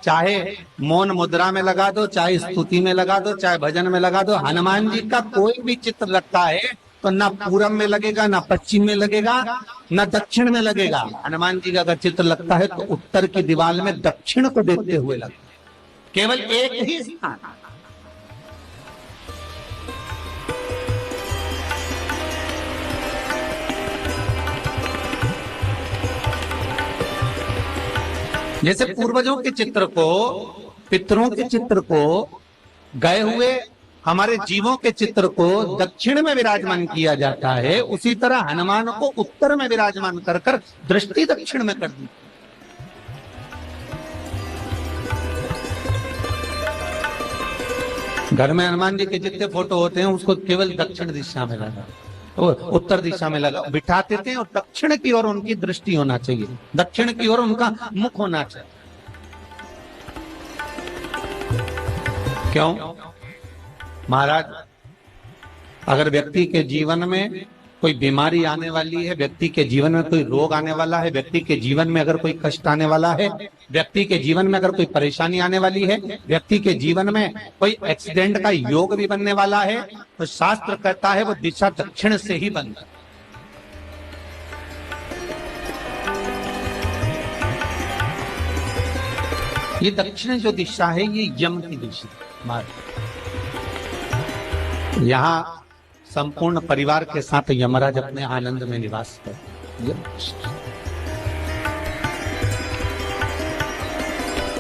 चाहे मौन मुद्रा में लगा दो, चाहे स्तुति में लगा दो, चाहे भजन में लगा दो। हनुमान जी का कोई भी चित्र लगता है तो ना पूरब में लगेगा, ना पश्चिम में लगेगा, ना दक्षिण में लगेगा। हनुमान जी का अगर चित्र लगता है तो उत्तर की दीवार में दक्षिण को देखते हुए लगता है। केवल एक ही स्थान। जैसे पूर्वजों के चित्र को, पितरों के चित्र को, गए हुए हमारे जीवों के चित्र को दक्षिण में विराजमान किया जाता है, उसी तरह हनुमान को उत्तर में विराजमान कर कर दृष्टि दक्षिण में कर दी। घर में हनुमान जी के जितने फोटो होते हैं उसको केवल दक्षिण दिशा में लगा, उत्तर दिशा में लगा बिठाते थे, और दक्षिण की ओर उनकी दृष्टि होना चाहिए, दक्षिण की ओर उनका मुख होना चाहिए। क्यों? महाराज, अगर व्यक्ति के जीवन में कोई बीमारी आने वाली है, व्यक्ति के जीवन में कोई रोग आने वाला है, व्यक्ति के जीवन में अगर कोई कष्ट आने वाला है, व्यक्ति के जीवन में अगर कोई परेशानी आने वाली है, व्यक्ति के जीवन में कोई एक्सीडेंट का योग भी बनने वाला है, तो शास्त्र कहता है वो दिशा दक्षिण से ही बनता है। ये दक्षिण जो दिशा है ये यम की दिशा। यहाँ संपूर्ण परिवार के साथ यमराज अपने आनंद में निवास करते।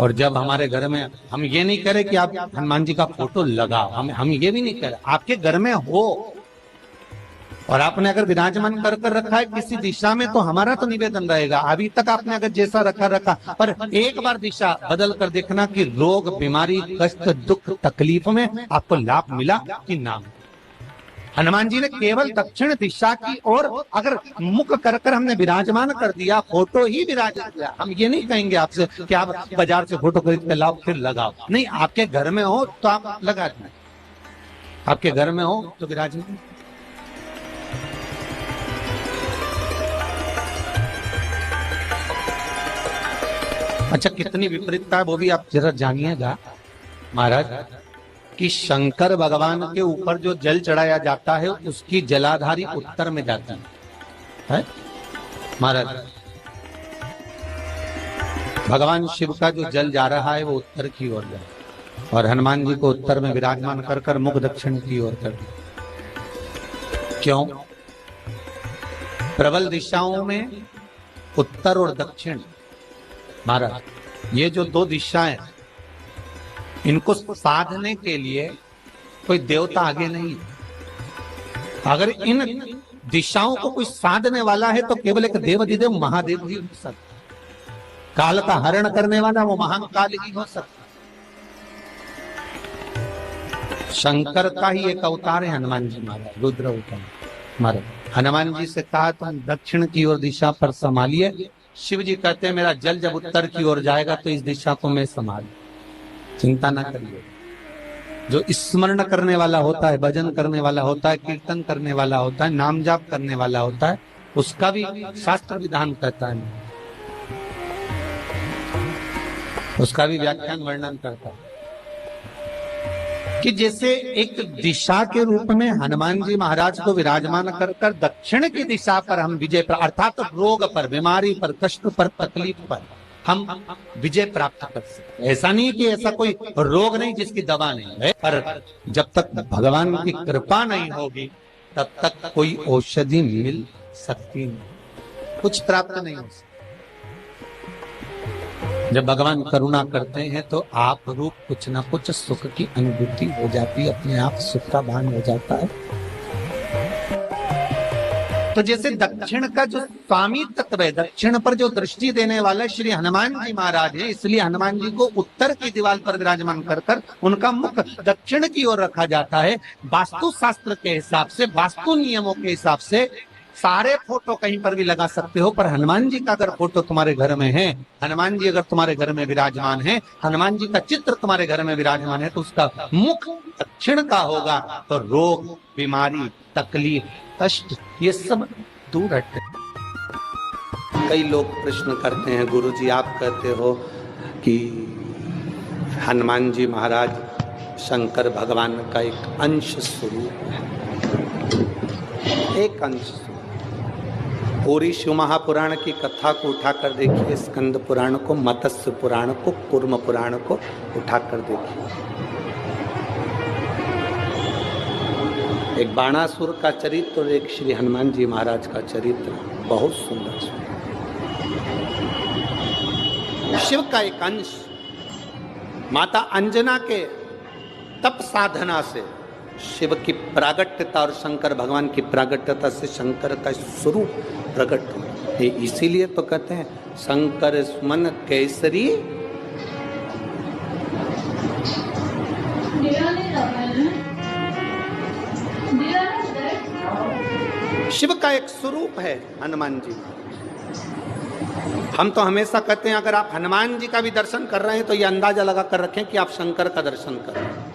और जब हमारे घर में, हम ये नहीं कह रहे कि आप हनुमान जी का फोटो लगाओ, हम ये भी नहीं कह रहे, आपके घर में हो और आपने अगर विराजमान कर रखा है किसी दिशा में, तो हमारा तो निवेदन रहेगा, अभी तक आपने अगर जैसा रखा, पर एक बार दिशा बदल कर देखना कि रोग, बीमारी, कष्ट, दुख, तकलीफ में आपको लाभ मिला कि ना। हनुमान जी ने केवल दक्षिण दिशा की ओर अगर मुख कर हमने विराजमान कर दिया, फोटो ही विराजमान किया। हम ये नहीं कहेंगे आपसे कि आप बाजार से फोटो खरीद के लाओ फिर लगाओ, नहीं, आपके घर में हो तो आप लगा दें, आपके घर में हो तो विराजमान। अच्छा, कितनी विपरीतता है वो भी आप जरा जानिएगा महाराज, कि शंकर भगवान के ऊपर जो जल चढ़ाया जाता है उसकी जलाधारी उत्तर में जाती है महाराज। भगवान शिव का जो जल जा रहा है वो उत्तर की ओर जा, और हनुमान जी को उत्तर में विराजमान कर मुख दक्षिण की ओर कर दिया। क्यों? प्रबल दिशाओं में उत्तर और दक्षिण महाराज, ये जो दो दिशाएं, इनको साधने के लिए कोई देवता आगे नहीं। अगर इन दिशाओं को कोई साधने वाला है तो केवल एक देवाधिदेव महादेव ही हो सकता। काल का हरण करने वाला वो महान काल ही हो सकता। शंकर का ही एक अवतार है हनुमान जी महाराज, रुद्र अवतार महाराज। हनुमान जी से कहा तुम दक्षिण की ओर दिशा पर संभालिए, शिव जी कहते हैं मेरा जल जब उत्तर की ओर जाएगा तो इस दिशा को मैं संभाल, चिंता ना करिए। जो स्मरण करने वाला होता है, भजन करने वाला होता है, कीर्तन करने वाला होता है, नाम जाप करने वाला होता है, उसका भी शास्त्र विधान कहता है, उसका भी व्याख्यान वर्णन करता है कि जैसे एक दिशा के रूप में हनुमान जी महाराज को विराजमान कर दक्षिण की दिशा पर हम विजय पर, अर्थात रोग पर, बीमारी पर, कष्ट पर, तकलीफ पर हम विजय प्राप्त कर सकते। ऐसा नहीं कि ऐसा कोई रोग नहीं जिसकी दवा नहीं है, पर जब तक भगवान की कृपा नहीं होगी तब तक कोई औषधि मिल सकती नहीं, कुछ प्राप्त नहीं हो सकता। जब भगवान करुणा करते हैं तो आप रूप कुछ ना कुछ सुख की अनुभूति हो जाती है, अपने आप सुख का भान हो जाता है। तो जैसे दक्षिण का जो स्वामी तत्व है, दक्षिण पर जो दृष्टि देने वाला श्री हनुमान जी महाराज है, इसलिए हनुमान जी को उत्तर की दीवार पर विराजमान कर उनका मुख दक्षिण की ओर रखा जाता है। वास्तु शास्त्र के हिसाब से, वास्तु नियमों के हिसाब से सारे फोटो कहीं पर भी लगा सकते हो, पर हनुमान जी का अगर फोटो तुम्हारे घर में है, हनुमान जी अगर तुम्हारे घर में विराजमान है, हनुमान जी का चित्र तुम्हारे घर में विराजमान है, तो उसका मुख दक्षिण का होगा, तो रोग, बीमारी, तकलीफ, कष्ट ये सब दूर हटते। कई लोग प्रश्न करते हैं, गुरुजी आप कहते हो कि हनुमान जी महाराज शंकर भगवान का एक अंश स्वरूप है, एक अंश। पूरी शिव महापुराण की कथा को उठाकर देखिए, स्कंद पुराण को, मत्स्य पुराण को, कूर्म पुराण को उठाकर देखिए। एक बाणासुर का चरित्र और एक श्री हनुमान जी महाराज का चरित्र, बहुत सुंदर। शिव का एक अंश माता अंजना के तप साधना से शिव की प्रागट्यता और शंकर भगवान की प्रागट्यता से शंकर का स्वरूप प्रकट हुआ। ये इसीलिए तो कहते हैं शंकर सुमन केसरी। शिव का एक स्वरूप है हनुमान जी। हम तो हमेशा कहते हैं अगर आप हनुमान जी का भी दर्शन कर रहे हैं तो ये अंदाजा लगा कर रखें कि आप शंकर का दर्शन कर रहे हैं।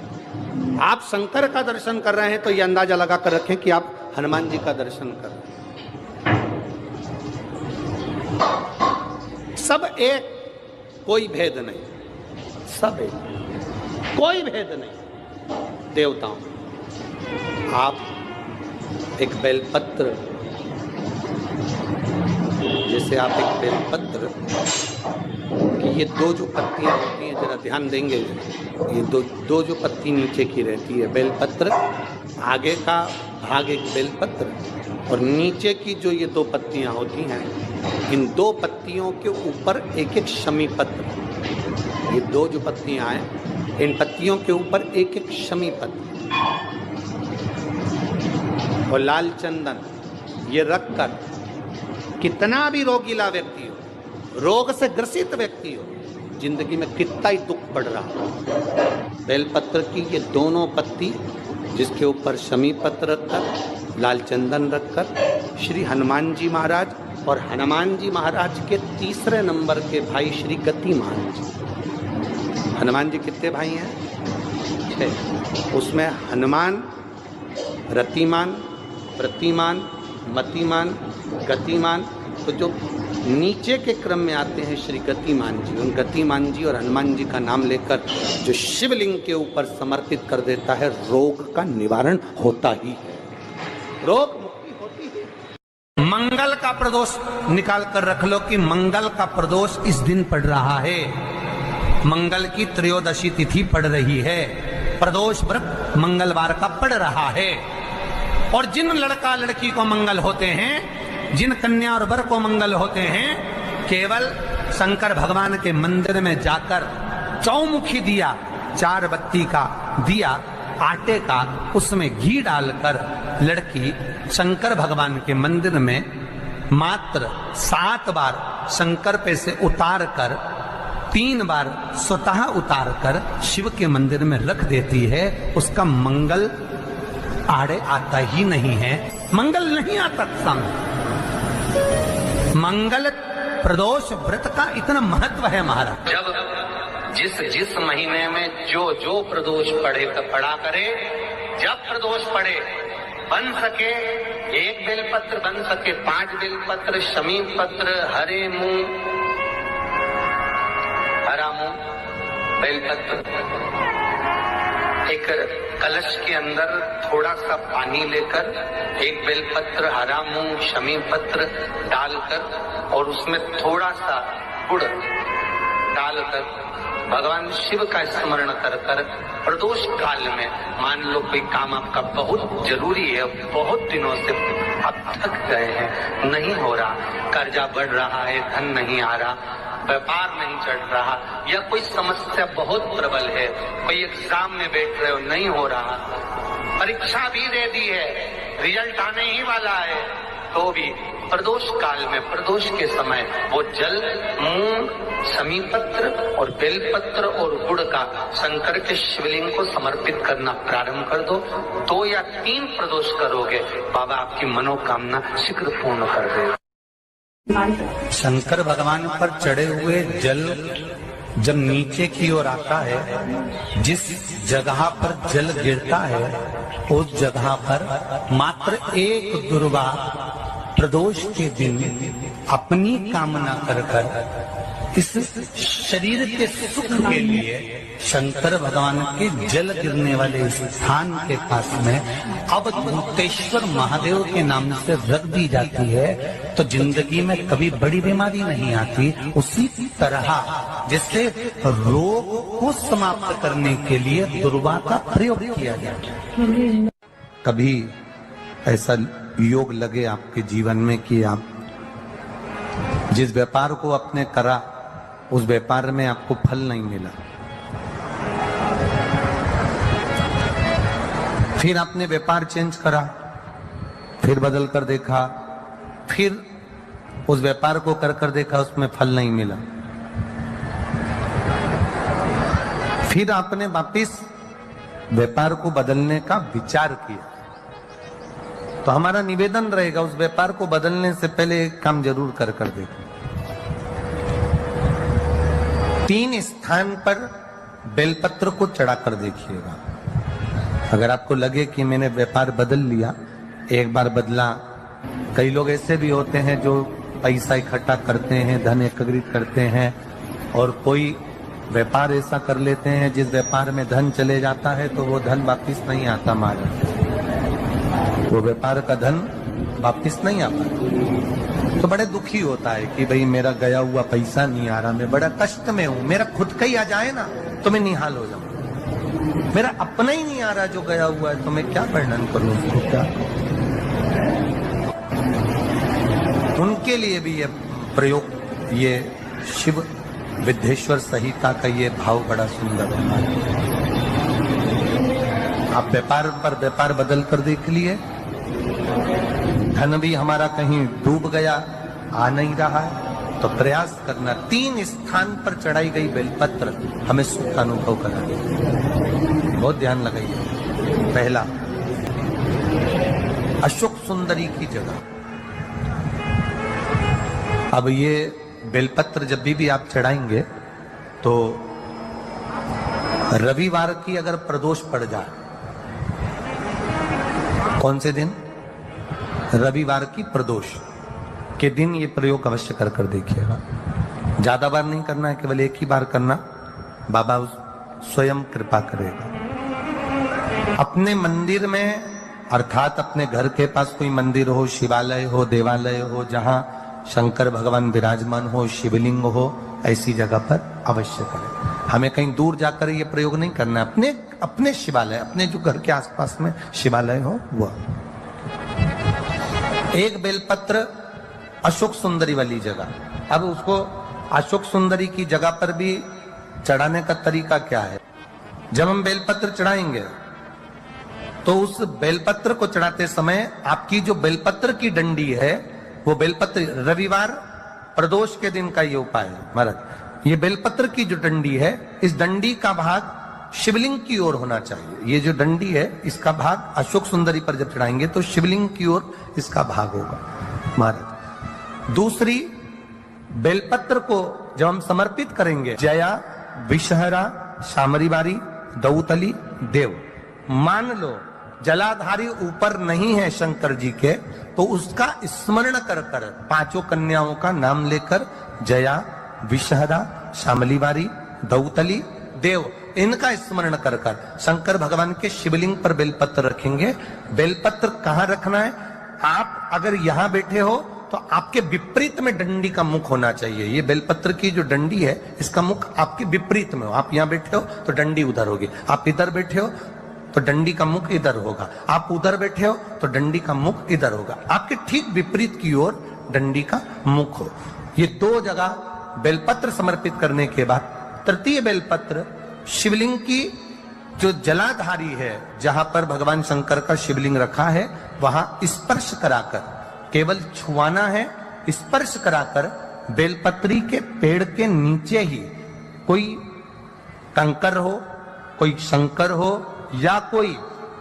आप शंकर का दर्शन कर रहे हैं तो ये अंदाजा लगा कर रखें कि आप हनुमान जी का दर्शन कर रहे हैं। सब एक, कोई भेद नहीं, सब एक, कोई भेद नहीं। देवताओं, आप एक बेलपत्र, जैसे आप एक बेलपत्र कि ये दो जो पत्तियां होती हैं, जरा ध्यान देंगे, ये दो जो पत्ती नीचे की रहती है बेलपत्र, आगे का भाग एक बेलपत्र और नीचे की जो ये दो पत्तियां होती हैं, इन दो पत्तियों के ऊपर एक एक शमी पत्र। ये दो जो पत्तियां हैं, इन पत्तियों के ऊपर एक एक शमी पत्र और लाल चंदन ये रखकर कितना भी रोगीला व्यक्ति हो, रोग से ग्रसित व्यक्ति हो, जिंदगी में कितना ही दुख पड़ रहा हो, बेलपत्र की ये दोनों पत्ती जिसके ऊपर शमी पत्र रखकर, लाल चंदन रखकर श्री हनुमान जी महाराज और हनुमान जी महाराज के तीसरे नंबर के भाई श्री गतिमान जी। हनुमान जी कितने भाई हैं? 6। उसमें हनुमान, रतिमान, प्रतिमान, मतिमान, गतिमान, तो जो नीचे के क्रम में आते हैं श्री गतिमान जी, उन गतिमान जी और हनुमान जी का नाम लेकर जो शिवलिंग के ऊपर समर्पित कर देता है, रोग का निवारण होता ही है, रोग मुक्ति होती है। मंगल का प्रदोष निकाल कर रख लो कि मंगल का प्रदोष इस दिन पड़ रहा है, मंगल की त्रयोदशी तिथि पड़ रही है, प्रदोष व्रत मंगलवार का पड़ रहा है। और जिन लड़का लड़की को मंगल होते हैं, जिन कन्या और वर को मंगल होते हैं, केवल शंकर भगवान के मंदिर में जाकर चौमुखी दिया, 4 बत्ती का दिया आटे का, उसमें घी डालकर लड़की शंकर भगवान के मंदिर में मात्र 7 बार शंकर पे से उतार कर 3 बार स्वतः उतार कर शिव के मंदिर में रख देती है, उसका मंगल आड़े आता ही नहीं है, मंगल नहीं आता सामने। मंगल प्रदोष व्रत का इतना महत्व है महाराज। जब जिस महीने में जो प्रदोष पड़ा करे, जब प्रदोष पड़े, बन सके 1 बेलपत्र, बन सके 5 बेलपत्र, शमी पत्र, हरे मूंग, हरा मूंग, बेलपत्र, एक कलश के अंदर थोड़ा सा पानी लेकर 1 बेलपत्र, हरा मूंग, शमी पत्र डालकर और उसमें थोड़ा सा गुड़ डालकर भगवान शिव का स्मरण कर कर प्रदोष काल में, मान लो कोई काम आपका बहुत जरूरी है, बहुत दिनों से आप थक गए हैं, नहीं हो रहा, कर्जा बढ़ रहा है, धन नहीं आ रहा, व्यापार नहीं चढ़ रहा, या कोई समस्या बहुत प्रबल है, कोई एग्जाम में बैठ रहे हो, नहीं हो रहा, परीक्षा भी दे दी है, रिजल्ट आने ही वाला है, तो भी प्रदोष काल में, प्रदोष के समय वो जल, मूंग, शमी पत्र और बेलपत्र और गुड़ का शंकर के शिवलिंग को समर्पित करना प्रारंभ कर दो। 2 या 3 प्रदोष करोगे, बाबा आपकी मनोकामना शीघ्र पूर्ण कर देगा। शंकर भगवान पर चढ़े हुए जल जब नीचे की ओर आता है, जिस जगह पर जल गिरता है उस जगह पर मात्र 1 दुर्गा प्रदोष के दिन अपनी कामना कर इस शरीर के सुख के लिए शंकर भगवान के जल गिरने वाले स्थान के पास में अवधूतेश्वर महादेव के नाम से रख दी जाती है तो जिंदगी में कभी बड़ी बीमारी नहीं आती। उसी तरह जिससे रोग को समाप्त करने के लिए दुर्वा का प्रयोग किया जाए। कभी ऐसा योग लगे आपके जीवन में कि आप जिस व्यापार को आपने करा उस व्यापार में आपको फल नहीं मिला, फिर आपने व्यापार चेंज करा, फिर बदल कर देखा, फिर उस व्यापार को कर देखा, उसमें फल नहीं मिला, फिर आपने वापिस व्यापार को बदलने का विचार किया, तो हमारा निवेदन रहेगा उस व्यापार को बदलने से पहले एक काम जरूर कर देखो। 3 स्थान पर बेलपत्र को चढ़ाकर देखिएगा। अगर आपको लगे कि मैंने व्यापार बदल लिया, एक बार बदला, कई लोग ऐसे भी होते हैं जो पैसा इकट्ठा करते हैं, धन एकत्रित करते हैं और कोई व्यापार ऐसा कर लेते हैं जिस व्यापार में धन चले जाता है तो वो धन वापिस नहीं आता, वो व्यापार का धन वापिस नहीं आता, तो बड़े दुखी होता है कि भाई मेरा गया हुआ पैसा नहीं आ रहा, मैं बड़ा कष्ट में हूं, मेरा खुद का ही आ जाए ना तो मैं निहाल हो जाऊं, मेरा अपना ही नहीं आ रहा जो गया हुआ है तो मैं क्या वर्णन करूं उसको, क्या। उनके लिए भी ये प्रयोग, ये शिव विद्येश्वर संहिता का ये भाव बड़ा सुंदर है। आप व्यापार पर व्यापार बदल कर देख लिए, धन भी हमारा कहीं डूब गया, आ नहीं रहा है, तो प्रयास करना 3 स्थान पर चढ़ाई गई बेलपत्र हमें सुख का अनुभव कराए। बहुत ध्यान लगाइए। पहला, अशोक सुंदरी की जगह। अब ये बेलपत्र जब भी आप चढ़ाएंगे तो रविवार की अगर प्रदोष पड़ जाए, कौन से दिन? रविवार की प्रदोष के दिन ये प्रयोग अवश्य कर देखिएगा। ज्यादा बार नहीं करना है, केवल एक ही बार करना, बाबा स्वयं कृपा करेगा। अपने मंदिर में अर्थात अपने घर के पास कोई मंदिर हो, शिवालय हो, देवालय हो, जहां शंकर भगवान विराजमान हो, शिवलिंग हो, ऐसी जगह पर अवश्य करें। हमें कहीं दूर जाकर ये प्रयोग नहीं करना है, अपने शिवालय, अपने जो घर के आसपास में शिवालय हो वह। एक बेलपत्र अशोक सुंदरी वाली जगह। अब उसको अशोक सुंदरी की जगह पर भी चढ़ाने का तरीका क्या है? जब हम बेलपत्र चढ़ाएंगे तो उस बेलपत्र को चढ़ाते समय आपकी जो बेलपत्र की डंडी है वो बेलपत्र, रविवार प्रदोष के दिन का ये उपाय है महाराज। ये बेलपत्र की जो डंडी है, इस डंडी का भाग शिवलिंग की ओर होना चाहिए। ये जो डंडी है इसका भाग अशोक सुंदरी पर जब चढ़ाएंगे तो शिवलिंग की ओर इसका भाग होगा महाराज। दूसरी, बेलपत्र को जब हम समर्पित करेंगे, जया, विषहरा, शामरीवारी, दौतली, देव, मान लो जलाधारी ऊपर नहीं है शंकर जी के, तो उसका स्मरण कर 5 कन्याओं का नाम लेकर जया, विषहरा, शामलीवारी, दौतली, देव, इनका स्मरण कर शंकर भगवान के शिवलिंग पर बेलपत्र रखेंगे। बेलपत्र कहां रखना है? आप अगर यहां बैठे हो तो आपके विपरीत में डंडी का मुख होना चाहिए। ये बेलपत्र की जो डंडी है इसका मुख आपके विपरीत में हो। आप यहां बैठे हो तो डंडी उधर होगी, आप इधर बैठे हो तो डंडी का मुख इधर होगा, आप उधर बैठे हो तो डंडी का मुख इधर होगा। आपके ठीक विपरीत की ओर डंडी का मुख हो। ये 2 जगह बेलपत्र समर्पित करने के बाद तृतीय बेलपत्र शिवलिंग की जो जलाधारी है, जहां पर भगवान शंकर का शिवलिंग रखा है, वहां स्पर्श कराकर, केवल छुआना है, स्पर्श कराकर बेलपत्री के पेड़ के नीचे ही कोई कंकर हो, कोई शंकर हो या कोई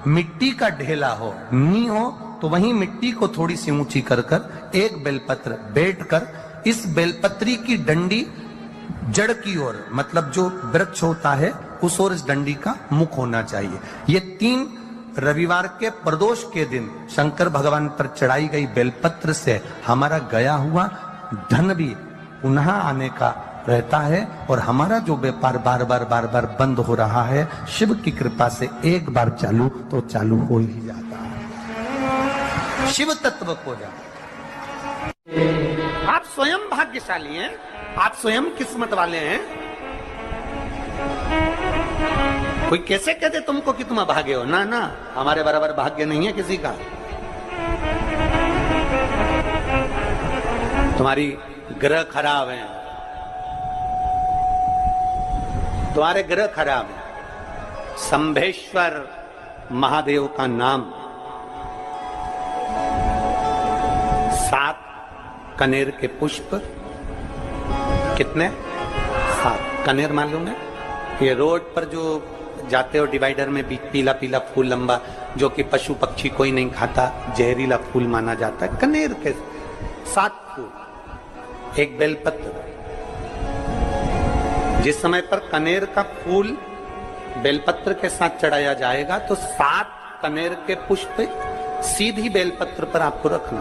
मिट्टी का ढेला हो, नी हो, तो वहीं मिट्टी को थोड़ी सी ऊंची कर एक बेलपत्र बैठकर इस बेलपत्री की डंडी जड़ की ओर, मतलब जो वृक्ष होता है उस ओर इस डंडी का मुख होना चाहिए। ये 3 रविवार के प्रदोष के दिन शंकर भगवान पर चढ़ाई गई बेलपत्र से हमारा गया हुआ धन भी पुनः आने का रहता है। और हमारा जो व्यापार बार बार बंद हो रहा है, शिव की कृपा से एक बार चालू तो चालू हो ही जाता है, शिव तत्व को जाता। आप स्वयं भाग्यशाली हैं, आप स्वयं किस्मत वाले हैं। कोई कैसे कहते तुमको कि तुम अभागे हो? ना ना, हमारे बराबर भाग्य नहीं है किसी का। तुम्हारी ग्रह खराब है, तुम्हारे ग्रह खराब है। शंभेश्वर महादेव का नाम 7 कनेर के पुष्प, कितने? 7 कनेर मालूम है? ये रोड पर जो जाते हो डिवाइडर में पीला पीला फूल लंबा, जो कि पशु पक्षी कोई नहीं खाता, जहरीला फूल माना जाता है। कनेर के 7 फूल, एक बेलपत्र। जिस समय पर कनेर का फूल बेलपत्र के साथ चढ़ाया जाएगा तो 7 कनेर के पुष्प सीधी बेलपत्र पर आपको रखना।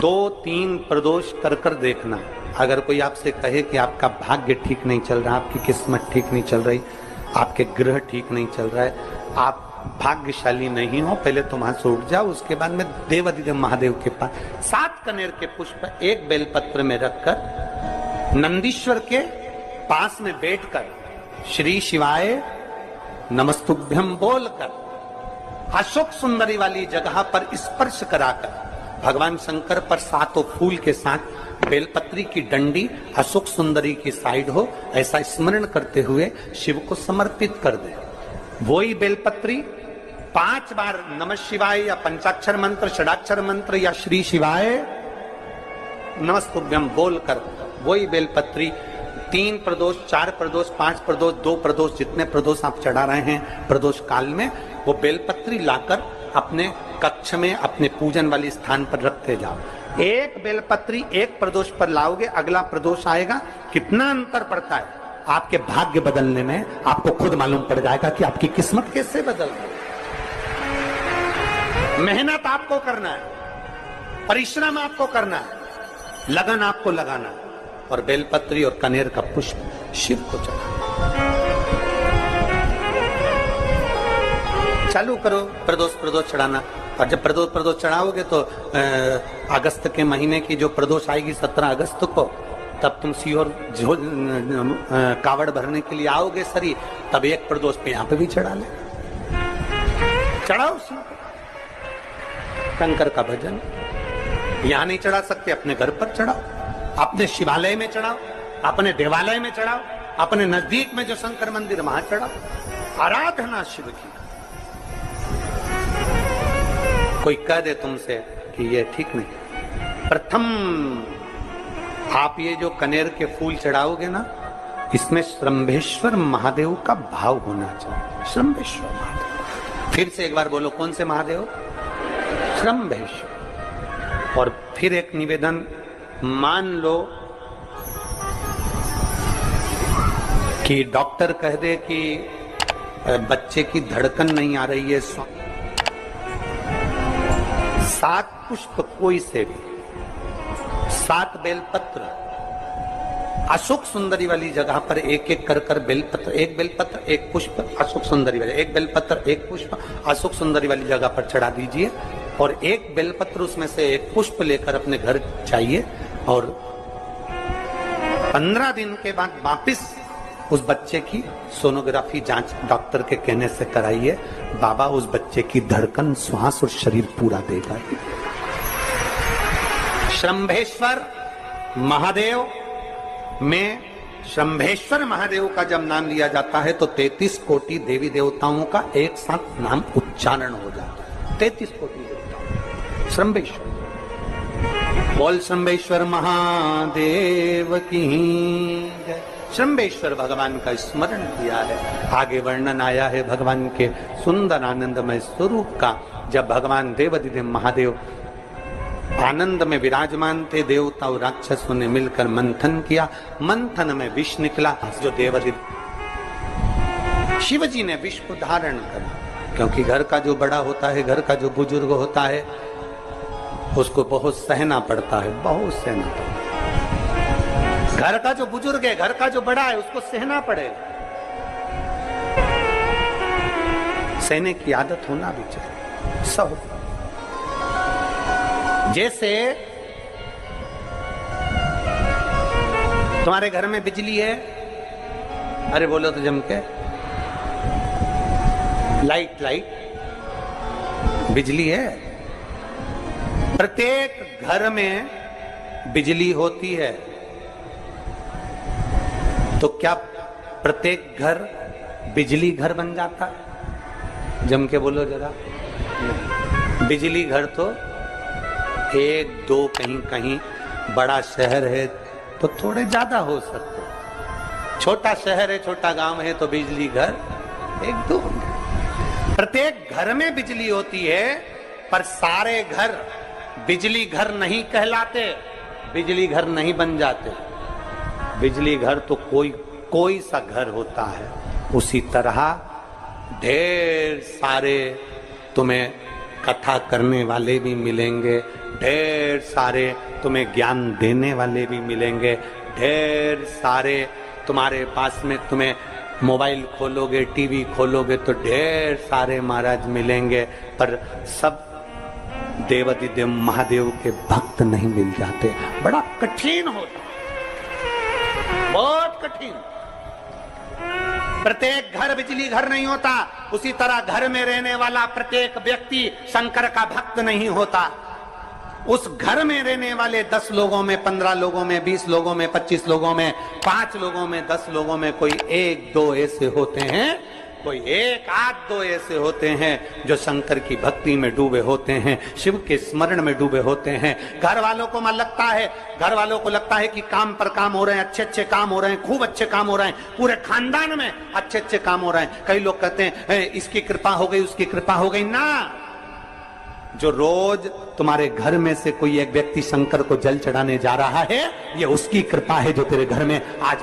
2-3 प्रदोष कर कर देखना। अगर कोई आपसे कहे कि आपका भाग्य ठीक नहीं चल रहा, आपकी किस्मत ठीक नहीं चल रही, आपके ग्रह ठीक नहीं चल रहा है, आप भाग्यशाली नहीं हो, पहले तुम वहां से उठ जाओ। उसके बाद में देवाधिदेव महादेव के पास 7 कनेर के पुष्प एक बेलपत्र में रखकर नंदीश्वर के पास में बैठकर श्री शिवाय नमस्तुभ्यम बोलकर अशोक सुंदरी वाली जगह पर स्पर्श कराकर भगवान शंकर पर 7 फूल के साथ बेलपत्री की डंडी अशोक सुंदरी की साइड हो, ऐसा स्मरण करते हुए शिव को समर्पित कर दे। वही बेलपत्री 5 बार नमः शिवाय या पंचाक्षर मंत्र, षडाक्षर मंत्र या श्री शिवाय नमस्तुभ्यम बोलकर वही बेलपत्री 3 प्रदोष, 4 प्रदोष, 5 प्रदोष, 2 प्रदोष, जितने प्रदोष आप चढ़ा रहे हैं प्रदोष काल में, वो बेलपत्री लाकर अपने कक्ष में अपने पूजन वाले स्थान पर रखते जाओ। एक बेलपत्री एक प्रदोष पर लाओगे, अगला प्रदोष आएगा, कितना अंतर पड़ता है आपके भाग्य बदलने में, आपको खुद मालूम पड़ जाएगा कि आपकी किस्मत कैसे बदल गई। मेहनत आपको करना है, परिश्रम आपको करना है, लगन आपको लगाना है, और बेलपत्री और कनेर का पुष्प शिव को चढ़ाना। चालू करो प्रदोष चढ़ाना। और जब प्रदोष चढ़ाओगे तो अगस्त के महीने की जो प्रदोष आएगी 17 अगस्त को, तब तुम सीहोर कावड़ भरने के लिए आओगे सरी, तब एक प्रदोष पे यहाँ पे भी चढ़ा ले, चढ़ाओ शंकर का भजन। यहाँ नहीं चढ़ा सकते, अपने घर पर चढ़ाओ, अपने शिवालय में चढ़ाओ, अपने देवालय में चढ़ाओ, अपने नजदीक में जो शंकर मंदिर वहां चढ़ाओ। आराधना शिव की। कोई कह दे तुमसे कि ये ठीक नहीं, प्रथम आप ये जो कनेर के फूल चढ़ाओगे ना, इसमें श्रंभेश्वर महादेव का भाव होना चाहिए। श्रंभेश्वर महादेव, फिर से एक बार बोलो, कौन से महादेव? श्रंभेश्वर। और फिर एक निवेदन, मान लो कि डॉक्टर कह दे कि बच्चे की धड़कन नहीं आ रही है, 7 पुष्प कोई से भी, 7 बेलपत्र अशोक सुंदरी वाली जगह पर एक एक कर बेलपत्र, एक बेलपत्र एक पुष्प अशोक सुंदरी वाली, एक बेलपत्र एक पुष्प अशोक सुंदरी वाली जगह पर चढ़ा दीजिए, और एक बेलपत्र उसमें से एक पुष्प लेकर अपने घर चाहिए, और 15 दिन के बाद वापिस उस बच्चे की सोनोग्राफी जांच डॉक्टर के कहने से कराइए। बाबा उस बच्चे की धड़कन, श्वास और शरीर पूरा देगा। श्रंभेश्वर महादेव में श्रंभेश्वर महादेव का जब नाम लिया जाता है तो 33 कोटि देवी देवताओं का एक साथ नाम उच्चारण हो जाता है। 33 कोटि देवता श्रंभेश्वर। बोल श्रंभेश्वर महादेव की जय। श्रंभेश्वर भगवान का स्मरण किया है। आगे वर्णन आया है भगवान के सुंदर आनंदमय स्वरूप का। जब भगवान देवाधिदेव महादेव आनंद में विराजमान थे, देवता और राक्षसों ने मिलकर मंथन किया। मंथन में विष निकला, जो देवाधिदेव शिव जी ने विष को धारण करा, क्योंकि घर का जो बड़ा होता है, घर का जो बुजुर्ग होता है, उसको बहुत सहना पड़ता है, बहुत सहना पड़ता है। घर का जो बुजुर्ग है, घर का जो बड़ा है, उसको सहना पड़ेगा। सहने की आदत होना भी चाहिए सब। जैसे तुम्हारे घर में बिजली है, अरे बोलो तो जम के, लाइट बिजली है। प्रत्येक घर में बिजली होती है, तो क्या प्रत्येक घर बिजली घर बन जाता है? जम के बोलो जरा। नहीं। बिजली घर तो एक दो, कहीं कहीं बड़ा शहर है तो थोड़े ज्यादा हो सकते, छोटा शहर है, छोटा गांव है तो बिजली घर एक दो होंगे। प्रत्येक घर में बिजली होती है, पर सारे घर बिजली घर नहीं कहलाते, बिजली घर नहीं बन जाते। बिजली घर तो कोई सा घर होता है। उसी तरह ढेर सारे तुम्हें कथा करने वाले भी मिलेंगे, ढेर सारे तुम्हें ज्ञान देने वाले भी मिलेंगे, ढेर सारे तुम्हारे पास में, तुम्हें मोबाइल खोलोगे, टीवी खोलोगे तो ढेर सारे महाराज मिलेंगे, पर सब देवाधिदेव महादेव के भक्त नहीं मिल जाते। बड़ा कठिन होता, बहुत कठिन। प्रत्येक घर बिजली घर नहीं होता, उसी तरह घर में रहने वाला प्रत्येक व्यक्ति शंकर का भक्त नहीं होता। उस घर में रहने वाले 10 लोगों में, 15 लोगों में, 20 लोगों में, 25 लोगों में, 5 लोगों में, 10 लोगों में कोई 1-2 ऐसे होते हैं, कोई 1-8-2 ऐसे होते हैं जो शंकर की भक्ति में डूबे होते हैं, शिव के स्मरण में डूबे होते हैं। घर वालों को लगता है कि काम पर काम हो रहे हैं, अच्छे काम हो रहे हैं, खूब अच्छे काम हो रहे हैं, पूरे खानदान में अच्छे काम हो रहे हैं। कई लोग कहते हैं इसकी कृपा हो गई, उसकी कृपा हो गई ना। जो रोज तुम्हारे घर में से कोई एक व्यक्ति शंकर को जल चढ़ाने जा रहा है, ये उसकी कृपा है जो तेरे घर में आज